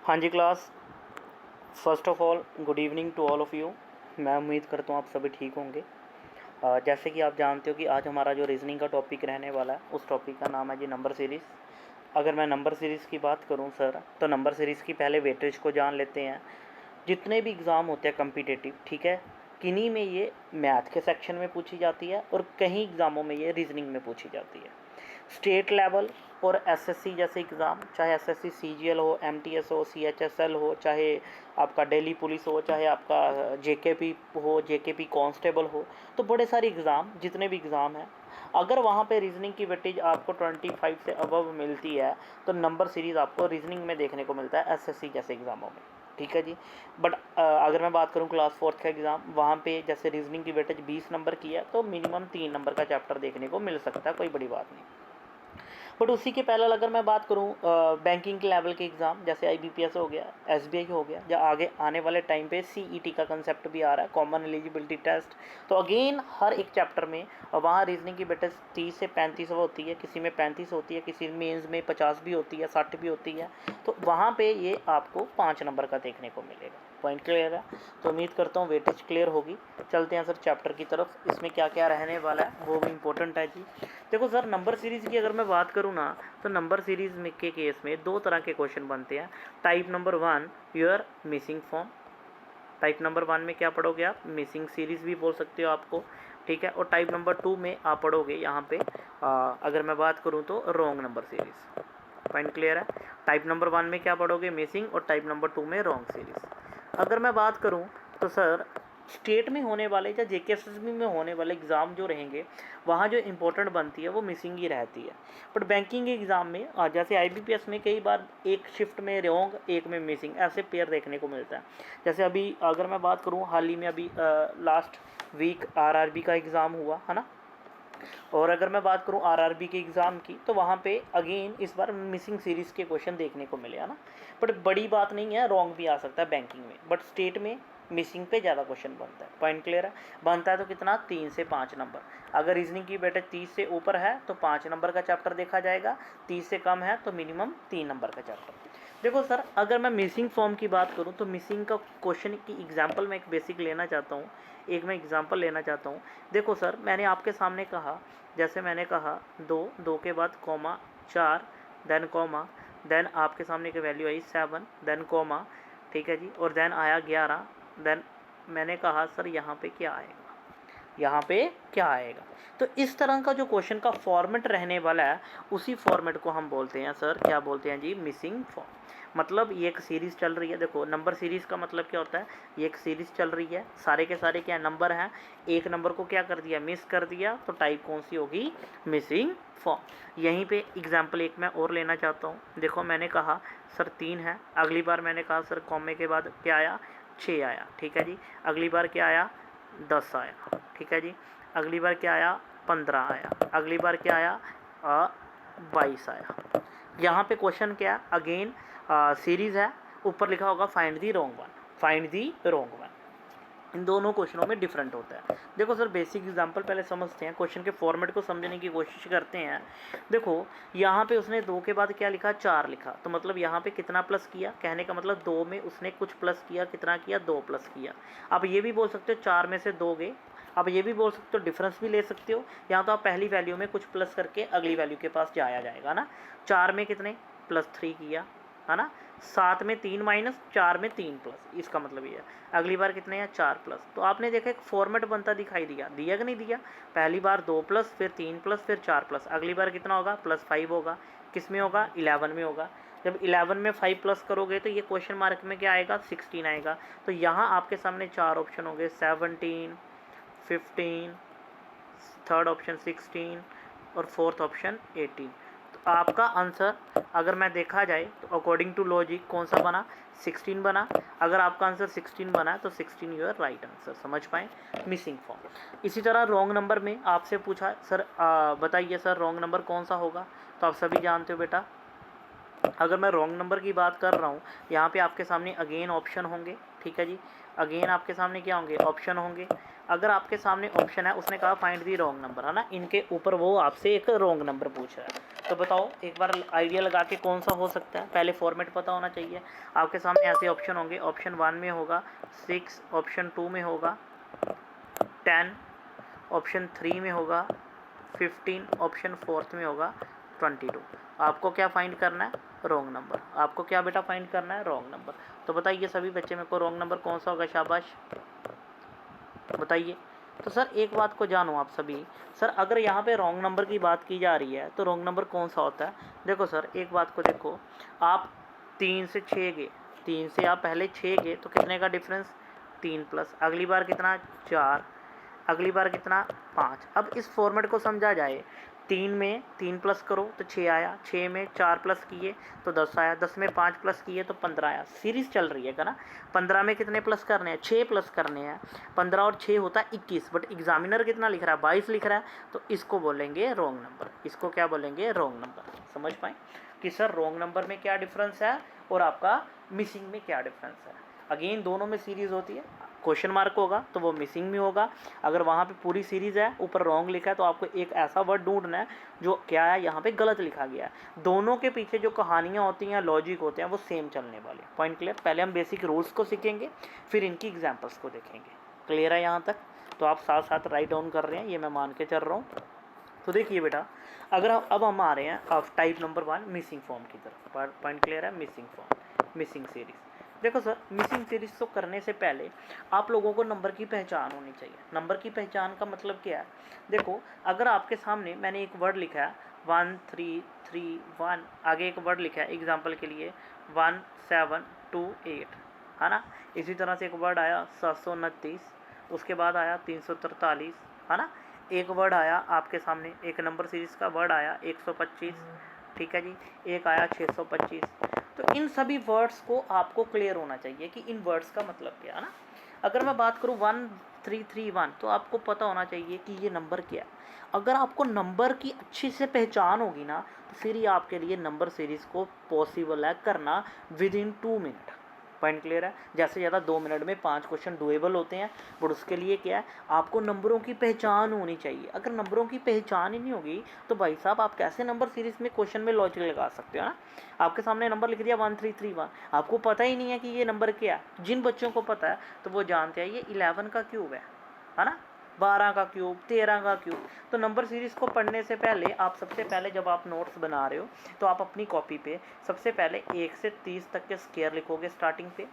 हाँ जी class, first of all good evening to all of you. मैं उम्मीद करता हूँ आप सभी ठीक होंगे। जैसे कि आप जानते हो कि आज हमारा जो रीजनिंग का टॉपिक रहने वाला है उस टॉपिक का नाम है जी नंबर सीरीज़। अगर मैं नंबर सीरीज़ की बात करूँ सर, तो नंबर सीरीज़ की पहले वेटेज को जान लेते हैं। जितने भी एग्ज़ाम होते हैं कम्पिटिटिव, ठीक है, किन्हीं में ये मैथ के सेक्शन में पूछी जाती है और कहीं एग्ज़ामों में ये रीजनिंग में पूछी जाती है। स्टेट लेवल और एसएससी जैसे एग्ज़ाम, चाहे एसएससी सीजीएल हो, एमटीएस हो, सीएचएसएल हो, चाहे आपका दिल्ली पुलिस हो, चाहे आपका जेकेपी हो, जेकेपी कांस्टेबल हो, तो बड़े सारे एग्ज़ाम, जितने भी एग्ज़ाम हैं, अगर वहाँ पे रीजनिंग की वेटेज आपको 25 से अबव मिलती है तो नंबर सीरीज़ आपको रीजनिंग में देखने को मिलता है एसएससी जैसे एग्ज़ामों में। ठीक है जी। बट अगर मैं बात करूं क्लास 4th का एग्ज़ाम, वहाँ पे जैसे रीजनिंग की वेटेज 20 नंबर की है तो मिनिमम 3 नंबर का चैप्टर देखने को मिल सकता है, कोई बड़ी बात नहीं। बट उसी के पैरेलल अगर मैं बात करूं बैंकिंग के लेवल के एग्ज़ाम, जैसे आईबीपीएस हो गया, एसबीआई हो गया, या आगे आने वाले टाइम पे सीईटी का कंसेप्ट भी आ रहा है, कॉमन एलिजिबिलिटी टेस्ट, तो अगेन हर एक चैप्टर में वहाँ रीजनिंग की वेटेज 30 से 35 होती है, किसी में 35 होती है, किसी मेंस में 50 भी होती है, 60 भी होती है। तो वहाँ पे ये आपको 5 नंबर का देखने को मिलेगा। पॉइंट क्लियर है? तो उम्मीद करता हूँ वेटेज क्लियर होगी। चलते हैं सर चैप्टर की तरफ, इसमें क्या क्या रहने वाला है वो भी इम्पोर्टेंट है जी। देखो सर, नंबर सीरीज़ की अगर मैं बात करूँ ना, तो नंबर सीरीज़ में के केस में दो तरह के क्वेश्चन बनते हैं। Type number 1 your missing form. Type number 1 में क्या पढ़ोगे आप? मिसिंग सीरीज़ भी बोल सकते हो आपको, ठीक है। और टाइप नंबर 2 में आप पढ़ोगे यहाँ पे अगर मैं बात करूँ तो wrong number series. Point clear है? टाइप नंबर 1 में क्या पढ़ोगे? मिसिंग, और टाइप नंबर 2 में रॉन्ग सीरीज़। अगर मैं बात करूँ तो सर, स्टेट में होने वाले या जेकेएसएसबी में होने वाले एग्ज़ाम जो रहेंगे, वहाँ जो इंपॉर्टेंट बनती है वो मिसिंग ही रहती है। बट बैंकिंग एग्ज़ाम में जैसे आईबीपीएस में कई बार एक शिफ्ट में रॉन्ग, एक में मिसिंग, ऐसे पेयर देखने को मिलता है। जैसे अभी अगर मैं बात करूँ, हाल ही में अभी लास्ट वीक आरआरबी का एग्ज़ाम हुआ है ना, और अगर मैं बात करूं आरआरबी के एग्ज़ाम की, तो वहाँ पे अगेन इस बार मिसिंग सीरीज़ के क्वेश्चन देखने को मिले, है ना। बट बड़ी बात नहीं है, रॉन्ग भी आ सकता है बैंकिंग में, बट स्टेट में मिसिंग पे ज़्यादा क्वेश्चन बनता है। पॉइंट क्लियर है? बनता है तो कितना? 3 से 5 नंबर। अगर रीजनिंग की वेटेज 30 से ऊपर है तो 5 नंबर का चैप्टर देखा जाएगा, 30 से कम है तो मिनिमम 3 नंबर का चैप्टर। देखो सर, अगर मैं मिसिंग फॉर्म की बात करूं तो मिसिंग का क्वेश्चन की एग्जांपल मैं एक बेसिक लेना चाहता हूं, एक मैं एग्जांपल लेना चाहता हूं। देखो सर, मैंने आपके सामने कहा, जैसे मैंने कहा 2, 2 के बाद कॉमा 4, देन कॉमा, देन आपके सामने की वैल्यू आई 7, देन कॉमा, ठीक है जी, और देन आया 11, देन मैंने कहा सर यहाँ पे क्या आएगा, यहाँ पे क्या आएगा। तो इस तरह का जो क्वेश्चन का फॉर्मेट रहने वाला है, उसी फॉर्मेट को हम बोलते हैं सर, क्या बोलते हैं जी? Missing form. मतलब ये एक सीरीज़ चल रही है। देखो, नंबर सीरीज़ का मतलब क्या होता है? ये एक सीरीज़ चल रही है, सारे के सारे क्या नंबर हैं, एक नंबर को क्या कर दिया? मिस कर दिया, तो टाइप कौन सी होगी? Missing form. यहीं पे एग्जाम्पल एक मैं और लेना चाहता हूँ। देखो, मैंने कहा सर 3 है, अगली बार मैंने कहा सर कॉमे के बाद क्या आया? 6 आया, ठीक है जी। अगली बार क्या आया? 10 आया, ठीक है जी। अगली बार क्या आया? 15 आया। अगली बार क्या आया? 22 आया। यहाँ पे क्वेश्चन क्या है? अगेन सीरीज़ है, ऊपर लिखा होगा find the wrong one, find the wrong one. इन दोनों क्वेश्चनों में डिफरेंट होता है। देखो सर, बेसिक एग्जांपल पहले समझते हैं, क्वेश्चन के फॉर्मेट को समझने की कोशिश करते हैं। देखो, यहाँ पे उसने 2 के बाद क्या लिखा? 4 लिखा, तो मतलब यहाँ पे कितना प्लस किया? कहने का मतलब 2 में उसने कुछ प्लस किया, कितना किया? 2 प्लस किया। अब ये भी बोल सकते हो 4 में से 2 गए, अब ये भी बोल सकते हो, डिफरेंस भी ले सकते हो। यहाँ तो आप पहली वैल्यू में कुछ प्लस करके अगली वैल्यू के पास जाया जाएगा ना। 4 में कितने? +3 किया, है ना। 7 में 3 माइनस, 4 में 3 प्लस, इसका मतलब ये है। अगली बार कितने हैं? 4 प्लस। तो आपने देखा एक फॉर्मेट बनता दिखाई दिया कि नहीं दिया? पहली बार 2 प्लस, फिर 3 प्लस, फिर 4 प्लस। अगली बार कितना होगा? +5 होगा। किस में होगा? 11 में होगा। जब 11 में 5 प्लस करोगे तो ये क्वेश्चन मार्क में क्या आएगा? 16 आएगा। तो यहाँ आपके सामने 4 ऑप्शन होंगे, 17, 15, थर्ड ऑप्शन 16 और फोर्थ ऑप्शन 18। तो आपका आंसर अगर मैं देखा जाए तो अकॉर्डिंग टू लॉजिक कौन सा बना? 16 बना। अगर आपका आंसर 16 बना है तो 16 योर राइट आंसर। समझ पाए? Missing form. इसी तरह रॉन्ग नंबर में आपसे पूछा सर बताइए सर रॉन्ग नंबर कौन सा होगा? तो आप सभी जानते हो बेटा, अगर मैं रॉन्ग नंबर की बात कर रहा हूँ, यहाँ पे आपके सामने अगेन ऑप्शन होंगे, ठीक है जी। अगेन आपके सामने क्या होंगे? ऑप्शन होंगे। अगर आपके सामने ऑप्शन है, उसने कहा फाइंड दी रॉन्ग नंबर, है ना, इनके ऊपर वो आपसे एक रॉन्ग नंबर पूछ रहा है, तो बताओ एक बार आइडिया लगा के कौन सा हो सकता है। पहले फॉर्मेट पता होना चाहिए। आपके सामने ऐसे ऑप्शन होंगे, ऑप्शन 1 में होगा 6, ऑप्शन 2 में होगा 10, ऑप्शन 3 में होगा 15, ऑप्शन 4 में होगा 22। आपको क्या फाइंड करना है? Wrong number. आपको क्या बेटा फाइंड करना है? Wrong number. तो बताइए सभी बच्चे मेरे को रॉन्ग नंबर कौन सा होगा? शाबाश बताइए। तो सर एक बात को जानो आप सभी, सर अगर यहाँ पे रॉन्ग नंबर की बात की जा रही है तो रॉन्ग नंबर कौन सा होता है? देखो सर एक बात को देखो, आप 3 से 6 गए, 3 से आप पहले 6 गए तो कितने का डिफरेंस? 3 प्लस अगली बार कितना? 4, अगली बार कितना? 5। अब इस फॉर्मेट को समझा जाए, 3 में 3 प्लस करो तो 6 आया, 6 में 4 प्लस किए तो 10 आया, 10 में 5 प्लस किए तो 15 आया। सीरीज़ चल रही है ना। 15 में कितने प्लस करने हैं? 6 प्लस करने हैं। 15 और 6 होता है 21, बट एग्जामिनर कितना लिख रहा है? 22 लिख रहा है। तो इसको बोलेंगे रॉन्ग नंबर। इसको क्या बोलेंगे? Wrong number. समझ पाए कि सर रॉन्ग नंबर में क्या डिफरेंस है और आपका मिसिंग में क्या डिफरेंस है। अगेन दोनों में सीरीज़ होती है, क्वेश्चन मार्क होगा तो वो मिसिंग में होगा। अगर वहाँ पे पूरी सीरीज़ है, ऊपर रॉन्ग लिखा है, तो आपको एक ऐसा वर्ड ढूंढना है जो क्या है यहाँ पे गलत लिखा गया है। दोनों के पीछे जो कहानियाँ होती हैं, लॉजिक होते हैं, वो सेम चलने वाले। Point clear? पहले हम बेसिक रूल्स को सीखेंगे, फिर इनकी एग्जाम्पल्स को देखेंगे। क्लियर है यहाँ तक? तो आप साथ साथ राइट डाउन कर रहे हैं, ये मैं मान के चल रहा हूँ। तो देखिए बेटा, अगर अब हम आ रहे हैं अब टाइप नंबर 1 मिसिंग फॉर्म की तरफ। पॉइंट क्लियर है? Missing form, missing series. देखो सर मिसिंग सीरीज़ को करने से पहले आप लोगों को नंबर की पहचान होनी चाहिए। नंबर की पहचान का मतलब क्या है? देखो अगर आपके सामने मैंने एक वर्ड लिखा है 1 3 3 1, आगे एक वर्ड लिखा है एग्जांपल के लिए 1 7 2 8, है ना। इसी तरह से एक वर्ड आया 729, उसके बाद आया 343, है ना। एक वर्ड आया आपके सामने, एक नंबर सीरीज़ का वर्ड आया 125, ठीक है जी। एक आया 625। तो इन सभी वर्ड्स को आपको क्लियर होना चाहिए कि इन वर्ड्स का मतलब क्या है ना। अगर मैं बात करूँ 1331, तो आपको पता होना चाहिए कि ये नंबर क्या है। अगर आपको नंबर की अच्छी से पहचान होगी ना, तो फिर ये आपके लिए नंबर सीरीज़ को पॉसिबल है करना with in 2 minute. Point clear है? जैसे ज़्यादा 2 मिनट में 5 क्वेश्चन डुएबल होते हैं, बट उसके लिए क्या है, आपको नंबरों की पहचान होनी चाहिए। अगर नंबरों की पहचान ही नहीं होगी तो भाई साहब आप कैसे नंबर सीरीज़ में क्वेश्चन में लॉजिक लगा सकते हो ना। आपके सामने नंबर लिख दिया 1331, आपको पता ही नहीं है कि ये नंबर क्या है। जिन बच्चों को पता है तो वो जानते हैं ये 11 का क्यूब है ना, 12 का क्यूब, 13 का क्यूब। तो नंबर सीरीज़ को पढ़ने से पहले आप सबसे पहले जब आप नोट्स बना रहे हो तो आप अपनी कॉपी पे सबसे पहले 1 से 30 तक के स्क्वायर लिखोगे स्टार्टिंग पे।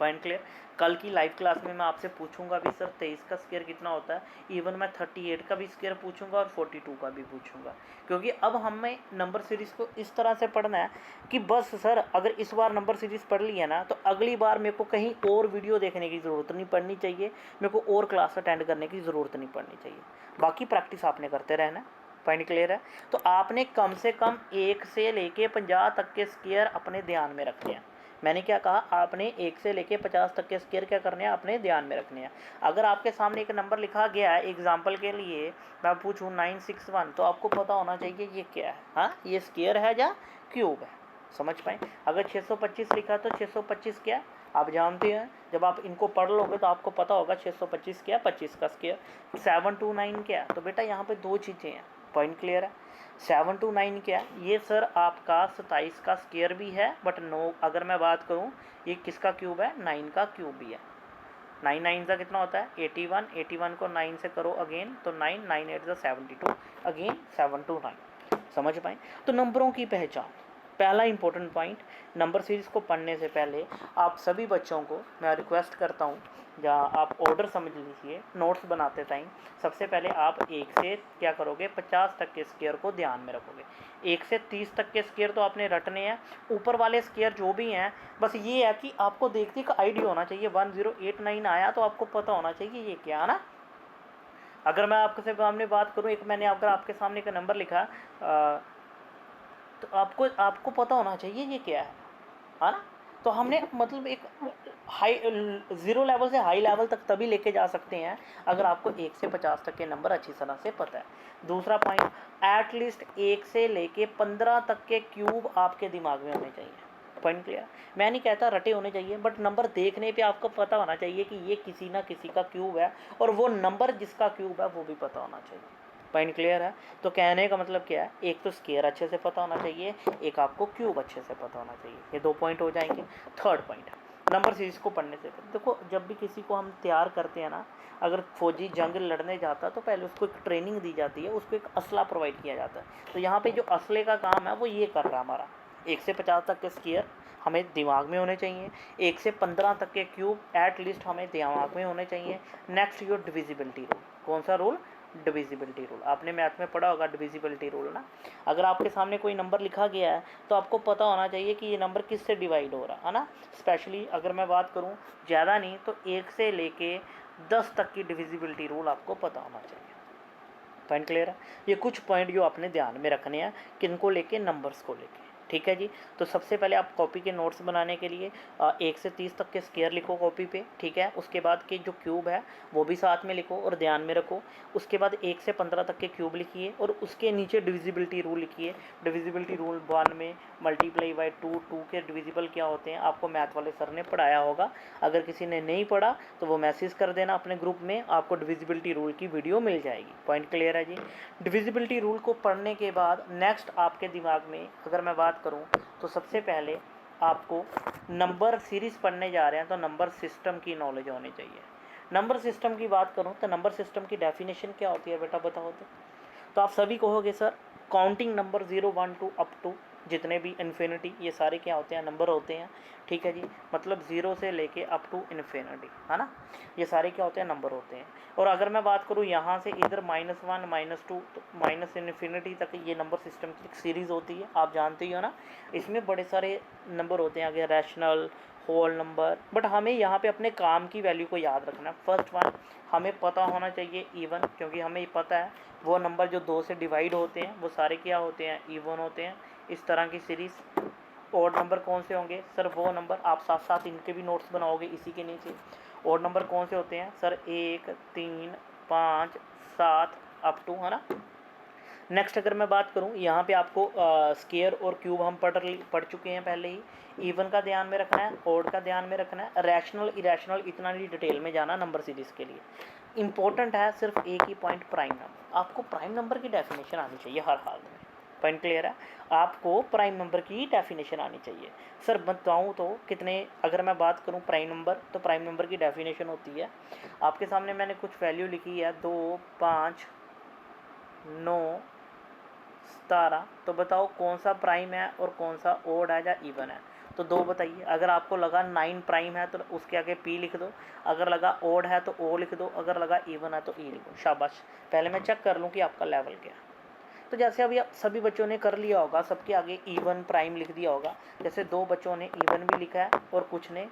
Point clear? कल की लाइव क्लास में मैं आपसे पूछूंगा भी सर 23 का स्क्वायर कितना होता है। इवन मैं 38 का भी स्क्वायर पूछूंगा और 42 का भी पूछूंगा, क्योंकि अब हमें नंबर सीरीज़ को इस तरह से पढ़ना है कि बस सर अगर इस बार नंबर सीरीज़ पढ़ ली है ना, तो अगली बार मेरे को कहीं और वीडियो देखने की ज़रूरत नहीं पड़नी चाहिए, मेरे को और क्लास अटेंड करने की ज़रूरत नहीं पड़नी चाहिए। बाकी प्रैक्टिस आपने करते रहना है। पॉइंट क्लियर है? तो आपने कम से कम 1 से लेके 50 तक के स्क्वायर अपने ध्यान में रखने हैं। मैंने क्या कहा? आपने 1 से लेके 50 तक के स्क्वायर क्या करने हैं? अपने ध्यान में रखने हैं। अगर आपके सामने एक नंबर लिखा गया है, एग्जाम्पल के लिए मैं पूछूँ 961, तो आपको पता होना चाहिए ये क्या है। हाँ, ये स्क्वायर है या क्यूब है। समझ पाए? अगर 625 लिखा तो 625 क्या? आप जानते हैं, जब आप इनको पढ़ लोगे तो आपको पता होगा 625 क्या? 25 का स्क्वायर। 729 क्या? तो बेटा यहाँ पे 2 चीज़ें हैं। पॉइंट क्लियर है? 729 क्या? ये सर आपका 27 का स्क्वायर भी है, बट नो, अगर मैं बात करूँ ये किसका क्यूब है? 9 का क्यूब भी है। 9 9 का कितना होता है? 81। 81 को 9 से करो अगेन तो 9 9 8 72, अगेन 729। समझ पाए? तो नंबरों की पहचान पहला इंपॉर्टेंट पॉइंट। नंबर सीरीज़ को पढ़ने से पहले आप सभी बच्चों को मैं रिक्वेस्ट करता हूँ, जहाँ आप ऑर्डर समझ लीजिए नोट्स बनाते टाइम। सबसे पहले आप 1 से क्या करोगे? 50 तक के स्क्वायर को ध्यान में रखोगे। 1 से 30 तक के स्क्वायर तो आपने रटने हैं। ऊपर वाले स्क्वायर जो भी हैं, बस ये है कि आपको देखने का आइडिया होना चाहिए। 1089 आया तो आपको पता होना चाहिए ये क्या है ना। अगर मैं आपके सामने बात करूँ, एक मैंने अगर आपके सामने एक नंबर लिखा तो आपको पता होना चाहिए ये क्या है ना। तो हमने मतलब एक हाई 0 लेवल से हाई लेवल तक तभी लेके जा सकते हैं अगर आपको 1 से 50 तक के नंबर अच्छी तरह से पता है। दूसरा पॉइंट, एटलीस्ट 1 से लेके 15 तक के क्यूब आपके दिमाग में होने चाहिए। Point clear? मैं नहीं कहता रटे होने चाहिए, बट नंबर देखने पे आपको पता होना चाहिए कि ये किसी ना किसी का क्यूब है, और वो नंबर जिसका क्यूब है वो भी पता होना चाहिए। पॉइंट क्लियर है? तो कहने का मतलब क्या है, एक तो स्केयर अच्छे से पता होना चाहिए, एक आपको क्यूब अच्छे से पता होना चाहिए। ये 2 पॉइंट हो जाएंगे। थर्ड पॉइंट, नंबर सीरीज को पढ़ने से देखो, जब भी किसी को हम तैयार करते हैं ना, अगर फौजी जंग लड़ने जाता है तो पहले उसको एक ट्रेनिंग दी जाती है, उसको एक असला प्रोवाइड किया जाता है। तो यहाँ पे जो असले का काम है वो ये कर रहा है हमारा, 1 से 50 तक के स्केयर हमें दिमाग में होने चाहिए, 1 से 15 तक के क्यूब एट लीस्ट हमें दिमाग में होने चाहिए। Next your divisibility rule. कौन सा रूल? Divisibility rule. आपने मैथ में पढ़ा होगा डिविजिबिलिटी रूल ना। अगर आपके सामने कोई नंबर लिखा गया है तो आपको पता होना चाहिए कि ये नंबर किससे डिवाइड हो रहा है ना। स्पेशली अगर मैं बात करूँ, ज़्यादा नहीं तो 1 से लेके 10 तक की डिविजिबिलिटी रूल आपको पता होना चाहिए। पॉइंट क्लियर है? ये कुछ पॉइंट जो आपने ध्यान में रखने हैं, किनको लेके? नंबर्स को लेके। ठीक है जी। तो सबसे पहले आप कॉपी के नोट्स बनाने के लिए 1 से 30 तक के स्केयर लिखो कॉपी पे। ठीक है। उसके बाद के जो क्यूब है वो भी साथ में लिखो और ध्यान में रखो। उसके बाद 1 से 15 तक के क्यूब लिखिए और उसके नीचे डिविजिबिलिटी रूल लिखिए। डिविजिबिलिटी रूल 1 में मल्टीप्लाई बाई 2 के डिविजिबल क्या होते हैं आपको मैथ वाले सर ने पढ़ाया होगा। अगर किसी ने नहीं पढ़ा तो वो मैसेज कर देना अपने ग्रुप में, आपको डिविजिबिलिटी रूल की वीडियो मिल जाएगी। पॉइंट क्लियर है जी? डिविजिबिलिटी रूल को पढ़ने के बाद नेक्स्ट आपके दिमाग में अगर मैं बात करूं तो सबसे पहले आपको नंबर सीरीज़ पढ़ने जा रहे हैं तो नंबर सिस्टम की नॉलेज होनी चाहिए। नंबर सिस्टम की बात करूं तो नंबर सिस्टम की डेफिनेशन क्या होती है बेटा बताओ तो आप सभी कहोगे sir counting number 0 1 2 up to जितने भी इन्फिनिटी, ये सारे क्या होते हैं? नंबर होते हैं। ठीक है जी। मतलब 0 से लेके अप टू इन्फिनिटी, है ना, ये सारे क्या होते हैं? नंबर होते हैं। और अगर मैं बात करूँ यहाँ से इधर -1 -2 तो माइनस इन्फिनिटी तक ये नंबर सिस्टम की एक सीरीज़ होती है, आप जानते ही हो ना। इसमें बड़े सारे नंबर होते हैं, आगे रैशनल, होल नंबर। बट हमें यहाँ पे अपने काम की वैल्यू को याद रखना है। फर्स्ट वन हमें पता होना चाहिए इवन, क्योंकि हमें पता है वो नंबर जो 2 से डिवाइड होते हैं वो सारे क्या होते हैं? इवन होते हैं। इस तरह की सीरीज़। ओड नंबर कौन से होंगे सर? वो नंबर आप साथ साथ इनके भी नोट्स बनाओगे इसी के नीचे। ओड नंबर कौन से होते हैं सर? 1 3 5 7 अप टू, है ना। नेक्स्ट अगर मैं बात करूं, यहाँ पे आपको स्केयर और क्यूब हम पढ़ चुके हैं पहले ही। इवन का ध्यान में रखना है, ओड का ध्यान में रखना है, रैशनल इरेशनल इतना नहीं डिटेल में जाना नंबर सीरीज़ के लिए। इंपॉर्टेंट है सिर्फ एक ही पॉइंट, प्राइम नंबर। आपको प्राइम नंबर की डेफिनेशन आनी चाहिए हर हाल में। पॉइंट क्लियर है? आपको प्राइम नंबर की डेफिनेशन आनी चाहिए। सर बताऊं तो कितने, अगर मैं बात करूं प्राइम नंबर तो प्राइम नंबर की डेफिनेशन होती है, आपके सामने मैंने कुछ वैल्यू लिखी है 2 5 9 17। तो बताओ कौन सा प्राइम है और कौन सा ओड है या इवन है? तो 2 बताइए। अगर आपको लगा 9 प्राइम है तो उसके आगे P लिख दो, अगर लगा ओड है तो O लिख दो, अगर लगा इवन है तो E लिखो। शाबाश। पहले मैं चेक कर लूँ कि आपका लेवल क्या है। तो जैसे अभी आप सभी बच्चों ने कर लिया होगा, सबके आगे इवन प्राइम लिख दिया होगा। जैसे 2 बच्चों ने इवन भी लिखा है और कुछ ने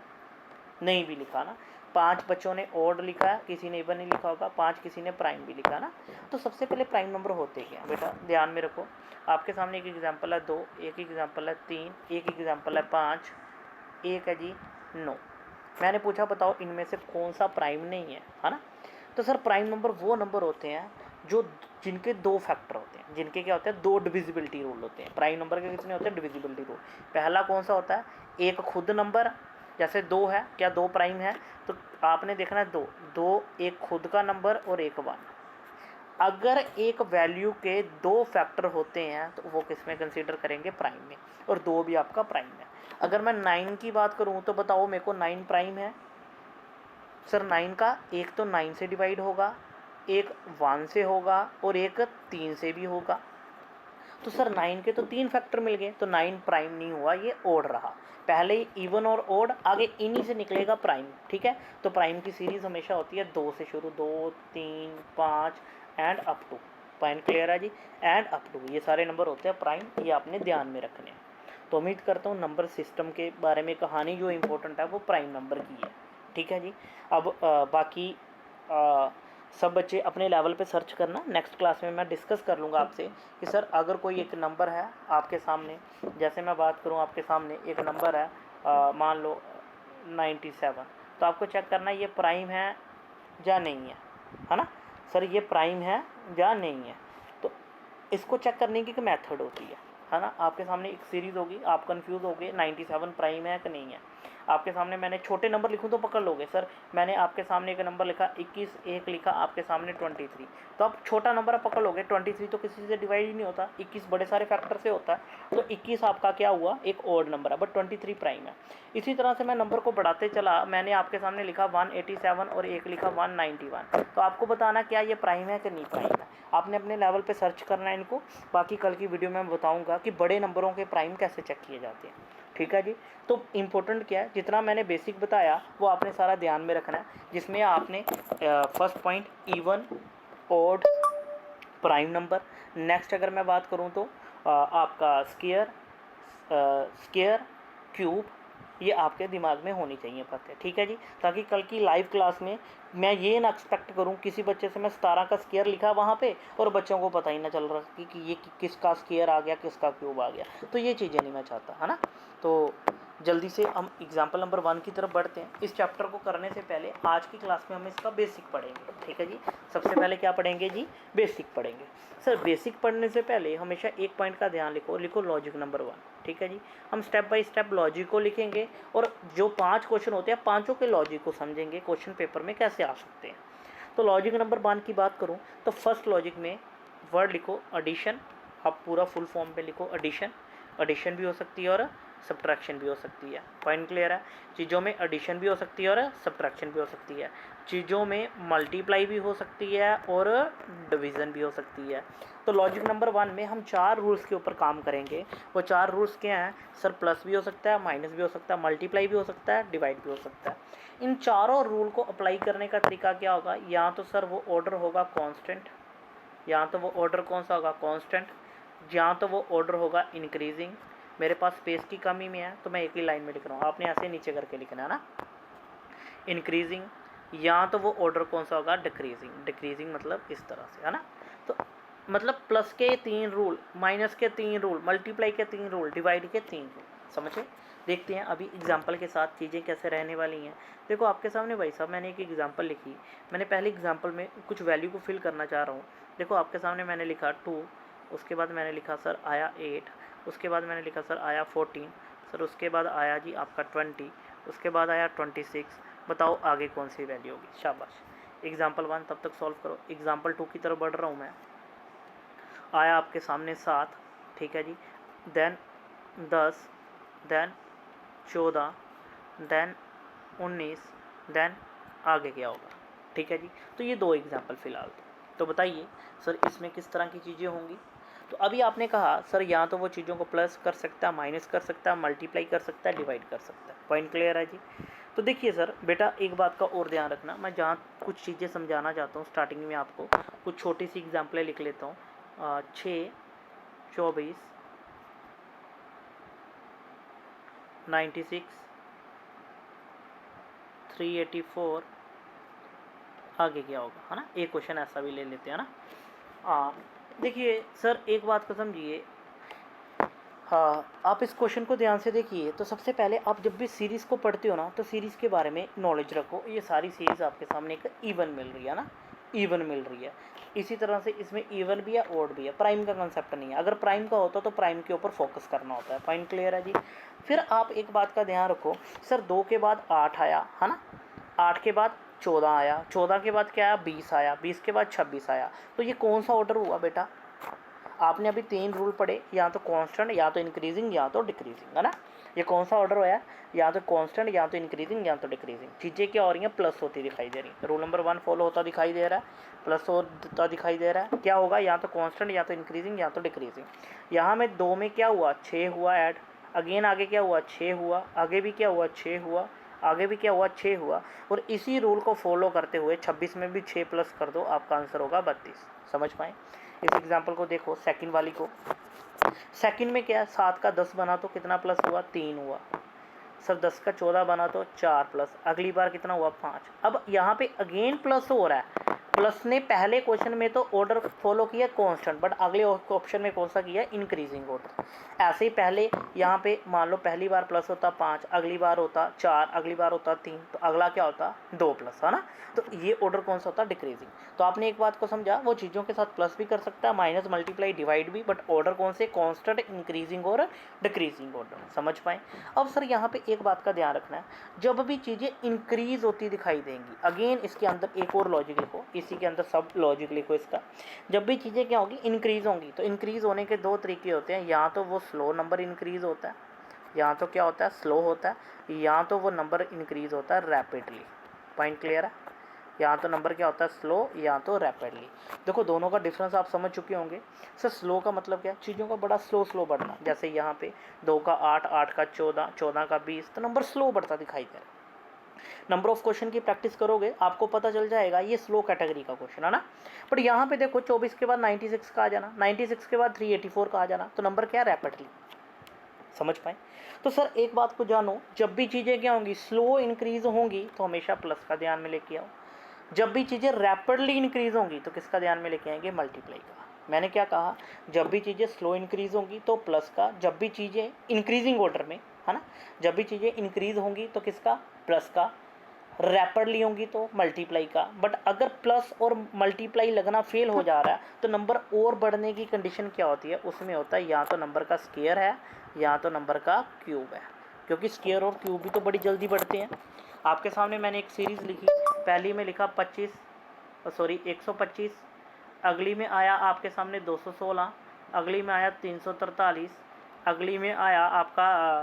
नहीं भी लिखा ना। 5 बच्चों ने ओड लिखा है, किसी ने इवन नहीं लिखा होगा, 5 किसी ने प्राइम भी लिखा ना। तो सबसे पहले प्राइम नंबर होते क्या बेटा ध्यान में रखो। आपके सामने एक एग्जांपल है 2, एक एग्जांपल है 3, एक एग्जांपल है 5, एक है जी 9। मैंने पूछा बताओ इनमें से कौन सा प्राइम नहीं है ना। तो सर प्राइम नंबर वो नंबर होते हैं जो जिनके 2 फैक्टर होते हैं, जिनके क्या होते हैं? 2 डिविजिबिलिटी रूल होते हैं। प्राइम नंबर के कितने होते हैं? Divisibility rule. पहला कौन सा होता है? एक खुद नंबर, जैसे 2 है, क्या 2 प्राइम है? तो आपने देखना है 2 एक खुद का नंबर और एक 1। अगर एक वैल्यू के 2 फैक्टर होते हैं तो वो किस में कंसीडर करेंगे? प्राइम में। और 2 भी आपका प्राइम है। अगर मैं 9 की बात करूं तो बताओ मेरे को 9 प्राइम है सर? 9 का एक तो 9 से डिवाइड होगा, एक 1 से होगा और एक 3 से भी होगा। तो सर 9 के तो 3 फैक्टर मिल गए, तो 9 प्राइम नहीं हुआ, ये ओड रहा। पहले इवन और ओड, आगे इन्हीं से निकलेगा प्राइम। ठीक है। तो प्राइम की सीरीज़ हमेशा होती है 2 से शुरू, 2 3 5 and up to. Point clear है जी? एंड अप टू ये सारे नंबर होते हैं प्राइम, ये आपने ध्यान में रखने हैं। तो उम्मीद करता हूँ नंबर सिस्टम के बारे में कहानी जो इम्पोर्टेंट है वो प्राइम नंबर की है। ठीक है जी। अब बाकी सब बच्चे अपने लेवल पे सर्च करना। नेक्स्ट क्लास में मैं डिस्कस कर लूँगा आपसे कि सर अगर कोई एक नंबर है आपके सामने, जैसे मैं बात करूँ आपके सामने एक नंबर है मान लो 97, तो आपको चेक करना ये प्राइम है या नहीं है ना। सर ये प्राइम है या नहीं है, तो इसको चेक करने की एक मेथड होती है। है ना, आपके सामने एक सीरीज़ होगी, आप कंफ्यूज हो गए 97 प्राइम है कि नहीं है। आपके सामने मैंने छोटे नंबर लिखूँ तो पकड़ लोगे सर, मैंने आपके सामने एक नंबर लिखा 21, एक लिखा आपके सामने 23, तो आप छोटा नंबर पकड़ लोगे। 23 तो किसी से डिवाइड ही नहीं होता, 21 बड़े सारे फैक्टर से होता है, तो 21 आपका क्या हुआ, एक ऑड नंबर है, बट 23 प्राइम है। इसी तरह से मैं नंबर को बढ़ाते चला, मैंने आपके सामने लिखा 187 और एक लिखा 191, तो आपको बताना क्या ये प्राइम है कि नहीं प्राइम है। आपने अपने लेवल पे सर्च करना है इनको, बाकी कल की वीडियो में मैं बताऊंगा कि बड़े नंबरों के प्राइम कैसे चेक किए जाते हैं, ठीक है जी। तो इम्पोर्टेंट क्या है, जितना मैंने बेसिक बताया वो आपने सारा ध्यान में रखना है, जिसमें आपने first point even, odd, prime number. Next अगर मैं बात करूं तो आपका स्क्वायर, क्यूब, ये आपके दिमाग में होनी चाहिए बातें, ठीक है जी, ताकि कल की लाइव क्लास में मैं ये ना एक्सपेक्ट करूं किसी बच्चे से मैं 17 का स्क्वायर लिखा वहाँ पे और बच्चों को पता ही ना चल रहा कि ये किसका स्क्वायर आ गया, किसका क्यूब आ गया, तो ये चीज़ें नहीं मैं चाहता, है ना। तो जल्दी से हम एग्जाम्पल नंबर 1 की तरफ बढ़ते हैं। इस चैप्टर को करने से पहले आज की क्लास में हम इसका बेसिक पढ़ेंगे, ठीक है जी। सबसे पहले क्या पढ़ेंगे जी, बेसिक पढ़ेंगे। सर बेसिक पढ़ने से पहले हमेशा एक पॉइंट का ध्यान लिखो लॉजिक नंबर 1, ठीक है जी। हम स्टेप बाय स्टेप लॉजिक को लिखेंगे और जो 5 क्वेश्चन होते हैं पांचों के लॉजिक को समझेंगे क्वेश्चन पेपर में कैसे आ सकते हैं। तो लॉजिक नंबर 1 की बात करूं तो फर्स्ट लॉजिक में वर्ड लिखो एडिशन, आप पूरा फुल फॉर्म में लिखो एडिशन। एडिशन भी हो सकती है और सब्ट्रैक्शन भी हो सकती है, पॉइंट क्लियर है। चीज़ों में एडिशन भी हो सकती है और सब्ट्रैक्शन भी हो सकती है, चीज़ों में मल्टीप्लाई भी हो सकती है और डिवीज़न भी हो सकती है। तो लॉजिक नंबर 1 में हम 4 रूल्स के ऊपर काम करेंगे। वो 4 रूल्स क्या हैं सर, प्लस भी हो सकता है, माइनस भी हो सकता है, मल्टीप्लाई भी हो सकता है, डिवाइड भी हो सकता है। इन चारों रूल को अप्लाई करने का तरीका क्या होगा, या तो सर वो ऑर्डर होगा कांस्टेंट, या तो वो ऑर्डर कौन सा होगा कांस्टेंट, या तो वो ऑर्डर होगा इंक्रीजिंग। मेरे पास स्पेस की कमी में है तो मैं एक ही लाइन में लिख रहा हूँ, आपने ऐसे नीचे करके लिखना है ना, इंक्रीजिंग, या तो वो ऑर्डर कौन सा होगा डिक्रीजिंग। डिक्रीजिंग मतलब इस तरह से, है ना। तो मतलब प्लस के 3 रूल, माइनस के 3 रूल, मल्टीप्लाई के 3 रूल, डिवाइड के 3 रूल, समझे। देखते हैं अभी एग्जाम्पल के साथ चीज़ें कैसे रहने वाली हैं। देखो आपके सामने भाई साहब मैंने एक एग्जाम्पल लिखी, मैंने पहले एग्जाम्पल में कुछ वैल्यू को फिल करना चाह रहा हूँ। देखो आपके सामने मैंने लिखा 2, उसके बाद मैंने लिखा सर आया 8, उसके बाद मैंने लिखा सर आया 14, सर उसके बाद आया जी आपका 20, उसके बाद आया 26। बताओ आगे कौन सी वैल्यू होगी, शाबाश। एग्जाम्पल 1 तब तक सॉल्व करो। एग्जाम्पल 2 की तरफ बढ़ रहा हूँ मैं। आया आपके सामने 7, ठीक है जी, देन 10, देन 14, देन 19, देन आगे क्या होगा, ठीक है जी। तो ये 2 एग्जाम्पल फ़िलहाल तो बताइए सर इसमें किस तरह की चीज़ें होंगी। तो अभी आपने कहा सर या तो वो चीज़ों को प्लस कर सकता है, माइनस कर सकता है, मल्टीप्लाई कर सकता है, डिवाइड कर सकता है, पॉइंट क्लियर है जी। तो देखिए सर बेटा एक बात का और ध्यान रखना, मैं जहाँ कुछ चीज़ें समझाना चाहता हूँ स्टार्टिंग में आपको कुछ छोटी सी एग्जाम्पलें लिख लेता हूँ। 6, 24, 96, 384, आगे क्या होगा, है ना। एक क्वेश्चन ऐसा भी ले लेते हैं ना। देखिए सर एक बात को समझिए, हाँ आप इस क्वेश्चन को ध्यान से देखिए। तो सबसे पहले आप जब भी सीरीज़ को पढ़ते हो ना तो सीरीज़ के बारे में नॉलेज रखो। ये सारी सीरीज़ आपके सामने एक इवन मिल रही है ना, इवन मिल रही है। इसी तरह से इसमें इवन भी है ऑड भी है, प्राइम का कंसेप्ट नहीं है। अगर प्राइम का होता तो प्राइम के ऊपर फोकस करना होता है, पॉइंट क्लियर है जी। फिर आप एक बात का ध्यान रखो सर 2 के बाद 8 आया, है ना, 8 के बाद 14 आया, 14 के बाद क्या आया 20 आया, 20 के बाद 26 आया। तो ये कौन सा ऑर्डर हुआ बेटा, आपने अभी 3 रूल पढ़े, या तो कांस्टेंट, या तो इंक्रीजिंग, या तो डिक्रीजिंग, है ना। ये कौन सा ऑर्डर होया, या तो कांस्टेंट, या तो इंक्रीजिंग, या तो डिक्रीजिंग। चीज़ें क्या हो रही हैं, प्लस होती दिखाई दे रही है। रूल नंबर 1 फॉलो होता दिखाई दे रहा है, प्लस होता दिखाई दे रहा है। क्या होगा, या तो कांस्टेंट, या तो इंक्रीजिंग, या तो डिक्रीजिंग। यहाँ में 2 में क्या हुआ 6 हुआ ऐड, अगेन आगे क्या हुआ 6 हुआ, आगे भी क्या हुआ 6 हुआ, आगे भी क्या हुआ 6 हुआ। और इसी रूल को फॉलो करते हुए 26 में भी 6 प्लस कर दो, आपका आंसर होगा 32। समझ पाए। इस एग्जाम्पल को देखो सेकंड वाली को। सेकंड में क्या है, 7 का 10 बना तो कितना प्लस हुआ 3 हुआ। सर 10 का 14 बना तो 4 प्लस, अगली बार कितना हुआ 5। अब यहाँ पे अगेन प्लस हो रहा है, प्लस ने पहले क्वेश्चन में तो ऑर्डर फॉलो किया कांस्टेंट, बट अगले ऑप्शन में कौन सा किया, इंक्रीजिंग ऑर्डर। ऐसे ही पहले यहाँ पे मान लो पहली बार प्लस होता 5, अगली बार होता 4, अगली बार होता 3, तो अगला क्या होता 2 प्लस, है ना। तो ये ऑर्डर कौन सा होता, डिक्रीजिंग। तो आपने एक बात को समझा, वो चीज़ों के साथ प्लस भी कर सकता है, माइनस, मल्टीप्लाई, डिवाइड भी, बट ऑर्डर कौन से, कांस्टेंट, इंक्रीजिंग और डिक्रीजिंग ऑर्डर। समझ पाए। अब सर यहाँ पे एक बात का ध्यान रखना है, जब भी चीज़ें इंक्रीज होती दिखाई देंगी, अगेन इसके अंदर एक और लॉजिक लिखो, इसी के अंदर सब लॉजिक लिखो इसका। जब भी चीज़ें क्या होगी, इंक्रीज होंगी, तो इंक्रीज होने के दो तरीके होते हैं, या तो वो स्लो नंबर इंक्रीज होता है, या तो क्या होता है, स्लो होता है, या तो वो नंबर इंक्रीज होता है रैपिडली। पॉइंट क्लियर है। या तो नंबर क्या होता है, स्लो, या तो रैपिडली। देखो दोनों का डिफरेंस आप समझ चुके होंगे। सर स्लो का मतलब क्या है, चीज़ों का बड़ा स्लो बढ़ना, जैसे यहाँ पे 2 का 8, 8 का 14, 14 का 20, तो नंबर स्लो बढ़ता दिखाई दे रहा है। नंबर ऑफ क्वेश्चन की प्रैक्टिस करोगे आपको पता चल जाएगा ये स्लो कैटेगरी का क्वेश्चन है ना। बट यहाँ पे देखो 24 के बाद 96 का आ जाना, 96 के बाद 384 का आ जाना, तो नंबर क्या है, रैपिडली। समझ पाए। तो सर एक बात को जानो, जब भी चीज़ें क्या होंगी, स्लो इंक्रीज होंगी, तो हमेशा प्लस का ध्यान में लेके आओ। जब भी चीज़ें रैपिडली इंक्रीज होंगी तो किसका ध्यान में लेके आएंगे, मल्टीप्लाई का। मैंने क्या कहा, जब भी चीज़ें स्लो इंक्रीज होंगी तो प्लस का, जब भी चीज़ें इंक्रीजिंग ऑर्डर में, है ना, जब भी चीज़ें इंक्रीज होंगी तो किसका, प्लस का, रैपिडली होंगी तो मल्टीप्लाई का। बट अगर प्लस और मल्टीप्लाई लगना फेल हो जा रहा है तो नंबर और बढ़ने की कंडीशन क्या होती है, उसमें होता है या तो नंबर का स्क्वायर है, या तो नंबर का क्यूब है, क्योंकि स्क्वायर और क्यूब भी तो बड़ी जल्दी बढ़ते हैं। आपके सामने मैंने एक सीरीज़ लिखी, पहली में लिखा 125, अगली में आया आपके सामने 216, अगली में आया 343, अगली में आया आपका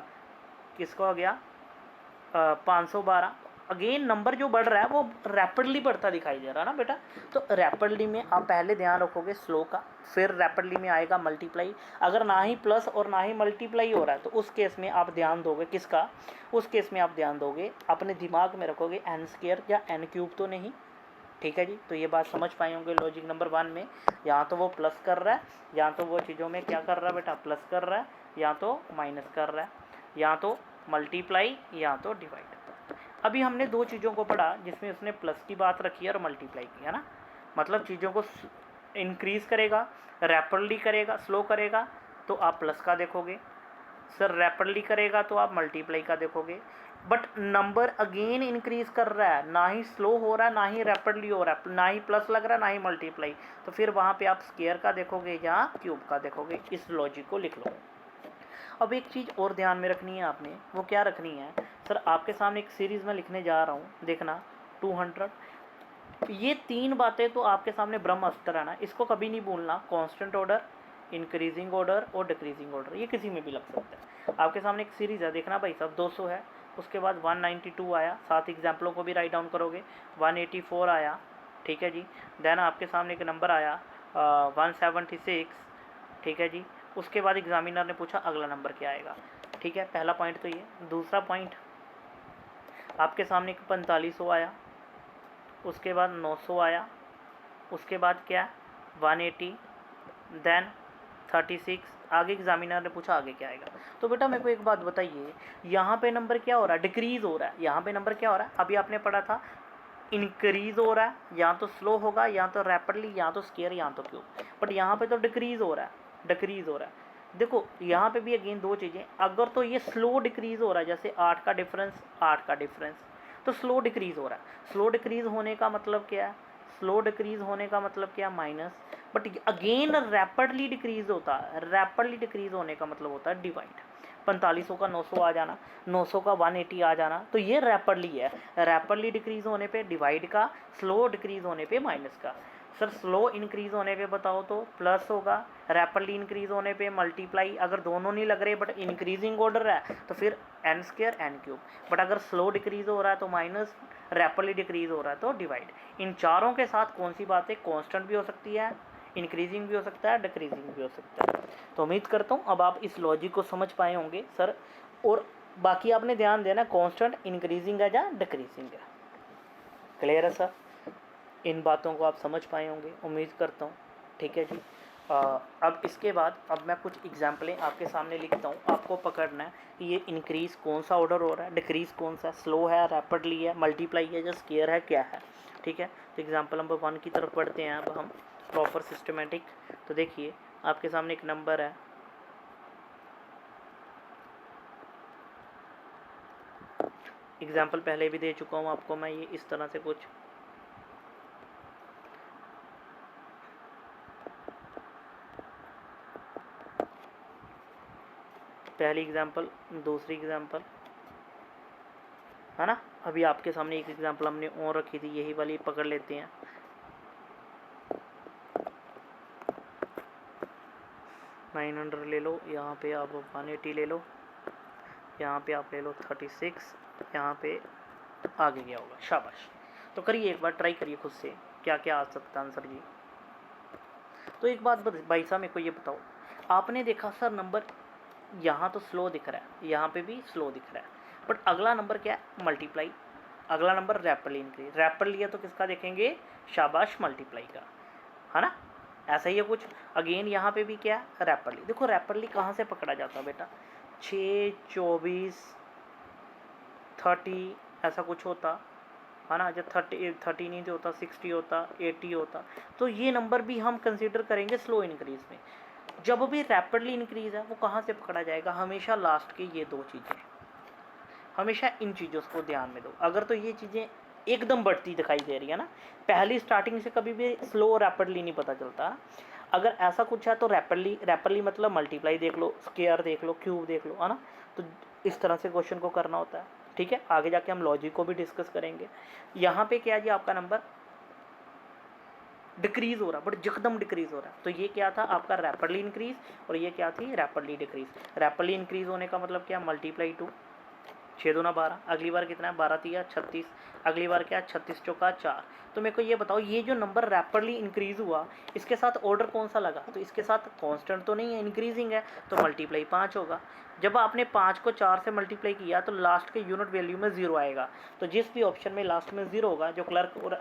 किसको हो गया 512। अगेन नंबर जो बढ़ रहा है वो रैपिडली बढ़ता दिखाई दे रहा है ना बेटा। तो रैपिडली में आप पहले ध्यान रखोगे स्लो का, फिर रैपिडली में आएगा मल्टीप्लाई। अगर ना ही प्लस और ना ही मल्टीप्लाई हो रहा है तो उस केस में आप ध्यान दोगे किसका, उस केस में आप ध्यान दोगे, अपने दिमाग में रखोगे एन स्क्वायर या एन क्यूब तो नहीं। ठीक है जी। तो ये बात समझ पाए होंगे लॉजिक नंबर 1 में, या तो वो प्लस कर रहा है, या तो वो चीज़ों में क्या कर रहा है बेटा, प्लस कर रहा है, या तो माइनस कर रहा है, या तो मल्टीप्लाई, या तो डिवाइड। अभी हमने दो चीज़ों को पढ़ा जिसमें उसने प्लस की बात रखी है और मल्टीप्लाई की, है ना। मतलब चीज़ों को इंक्रीज़ करेगा, रैपिडली करेगा, स्लो करेगा तो आप प्लस का देखोगे, सर रैपिडली करेगा तो आप मल्टीप्लाई का देखोगे। बट नंबर अगेन इंक्रीज कर रहा है, ना ही स्लो हो रहा है, ना ही रैपिडली हो रहा है, ना ही प्लस लग रहा है, ना ही मल्टीप्लाई, तो फिर वहाँ पे आप स्क्वायर का देखोगे या क्यूब का देखोगे। इस लॉजिक को लिख लो। अब एक चीज़ और ध्यान में रखनी है आपने, वो क्या रखनी है, सर आपके सामने एक सीरीज़ में लिखने जा रहा हूँ, देखना 200। ये तीन बातें तो आपके सामने ब्रह्म अस्त्र है ना, इसको कभी नहीं भूलना। कांस्टेंट ऑर्डर, इंक्रीजिंग ऑर्डर और डिक्रीजिंग ऑर्डर, ये किसी में भी लग सकता है। आपके सामने एक सीरीज़ है, देखना भाई साहब 200 है, उसके बाद 192 आया, 7 एग्जाम्पलों को भी राइट डाउन करोगे, 184 आया, ठीक है जी। देन आपके सामने एक नंबर आया 176, ठीक है जी। उसके बाद एग्जामिनर ने पूछा अगला नंबर क्या आएगा, ठीक है। पहला पॉइंट तो ये। दूसरा पॉइंट आपके सामने 4500 आया, उसके बाद 900 आया, उसके बाद क्या 180, देन 36, आगे एग्जामिनर ने पूछा आगे क्या आएगा। तो बेटा मेरे को एक बात बताइए, यहाँ पे नंबर क्या हो रहा है, डिक्रीज़ हो रहा है, यहाँ पे नंबर क्या हो रहा है, अभी आपने पढ़ा था इंक्रीज़ हो रहा है, या तो स्लो होगा, या तो रैपिडली, या तो स्क्वायर, या तो क्यूब। बट यहाँ पे तो डिक्रीज़ हो रहा है, डिक्रीज़ हो रहा है। देखो यहाँ पे भी अगेन दो चीज़ें, अगर तो ये स्लो डिक्रीज़ हो रहा है, जैसे 8 का डिफरेंस 8 का डिफरेंस, तो स्लो डिक्रीज़ हो रहा है। स्लो डिक्रीज़ होने का मतलब क्या है, स्लो डिक्रीज़ होने का मतलब क्या, minus. But again rapidly decrease होता है, रैपिडली डिक्रीज़ होने का मतलब होता है डिवाइड। 4500 का 900 आ जाना, 900 का 180 आ जाना, तो ये रैपिडली है। रैपिडली डिक्रीज़ होने पे डिवाइड का, स्लो डिक्रीज़ होने पे माइनस का। सर स्लो इंक्रीज़ होने पे बताओ तो प्लस होगा, रैपिडली इंक्रीज़ होने पे मल्टीप्लाई। अगर दोनों नहीं लग रहे बट इंक्रीजिंग ऑर्डर है तो फिर N square N cube. But अगर स्लो डिक्रीज़ हो रहा है तो माइनस, रैपिडली डिक्रीज़ हो रहा है तो डिवाइड। इन चारों के साथ कौन सी बात है, कॉन्स्टेंट भी हो सकती है, इंक्रीजिंग भी हो सकता है, डिक्रीजिंग भी हो सकता है। तो उम्मीद करता हूँ अब आप इस लॉजिक को समझ पाए होंगे सर। और बाकी आपने ध्यान देना कॉन्स्टेंट इंक्रीजिंग है या डिक्रीजिंग है। क्लियर है सर, इन बातों को आप समझ पाए होंगे उम्मीद करता हूँ। ठीक है जी। अब इसके बाद अब मैं कुछ एग्जाम्पलें आपके सामने लिखता हूँ, आपको पकड़ना है कि ये इंक्रीज़ कौन सा ऑर्डर हो रहा है, डिक्रीज़ कौन सा, स्लो है, रैपिडली है, मल्टीप्लाई है या स्क्वायर है, क्या है। ठीक है। तो एग्जाम्पल नंबर 1 की तरफ बढ़ते हैं अब हम प्रॉपर सिस्टमेटिक। तो देखिए आपके सामने एक नंबर है, एग्जाम्पल पहले भी दे चुका हूँ आपको मैं, ये इस तरह से कुछ पहली एग्जाम्पल, दूसरी एग्जाम्पल, है ना। अभी आपके सामने एक एग्जाम्पल हमने और रखी थी, यही वाली पकड़ लेते हैं। नाइन 900 ले लो, यहाँ पे आप 180 ले लो, यहाँ पे आप ले लो 36, यहाँ पे आगे क्या होगा। शाबाश। तो करिए एक बार ट्राई करिए खुद से क्या क्या आ सकता है आंसर जी। तो एक बात भाई साहब मेरे को ये बताओ, आपने देखा सर नंबर यहाँ तो स्लो दिख रहा है, यहाँ पे भी स्लो दिख रहा है, बट अगला नंबर क्या है, मल्टीप्लाई। अगला नंबर रैपिडली इंक्रीज, रैपिड लिया तो किसका देखेंगे, शाबाश मल्टीप्लाई का, है ना। ऐसा ही है कुछ। अगेन यहाँ पे भी क्या है, रैपिडली। देखो रैपिडली कहाँ से पकड़ा जाता है बेटा, 6, 24, 30 ऐसा कुछ होता है ना। जब 30 नहीं होता, 60 होता, 80 होता, तो ये नंबर भी हम कंसीडर करेंगे स्लो इंक्रीज में। जब भी रैपिडली इंक्रीज है वो कहाँ से पकड़ा जाएगा, हमेशा लास्ट के ये दो चीज़ें, हमेशा इन चीज़ों को ध्यान में दो। अगर तो ये चीज़ें एकदम बढ़ती दिखाई दे रही है ना, पहली स्टार्टिंग से कभी भी स्लो रैपिडली नहीं पता चलता। अगर ऐसा कुछ है तो रैपिडली, रैपिडली मतलब मल्टीप्लाई देख लो, स्क्वायर देख लो, क्यूब देख लो, है ना। तो इस तरह से क्वेश्चन को करना होता है, ठीक है। आगे जाके हम लॉजिक को भी डिस्कस करेंगे। यहाँ पे क्या है जी, आपका नंबर डिक्रीज हो रहा, बट एकदम डिक्रीज हो रहा है, तो ये क्या था आपका रैपिडली इंक्रीज, और ये क्या थी रैपिडली डिक्रीज। रैपिडली इंक्रीज होने का मतलब क्या, मल्टीप्लाई 2, 6 दूना 12, अगली बार कितना है 12 तिया 36, अगली बार क्या 36 चौका 4। तो मेरे को ये बताओ, ये जो नंबर रैपिडली इंक्रीज हुआ इसके साथ ऑर्डर कौन सा लगा, तो इसके साथ कांस्टेंट तो नहीं है, इंक्रीजिंग है, तो मल्टीप्लाई 5 होगा। जब आपने 5 को 4 से मल्टीप्लाई किया तो लास्ट के यूनिट वैल्यू में 0 आएगा। तो जिस भी ऑप्शन में लास्ट में 0 होगा, जो क्लर्क और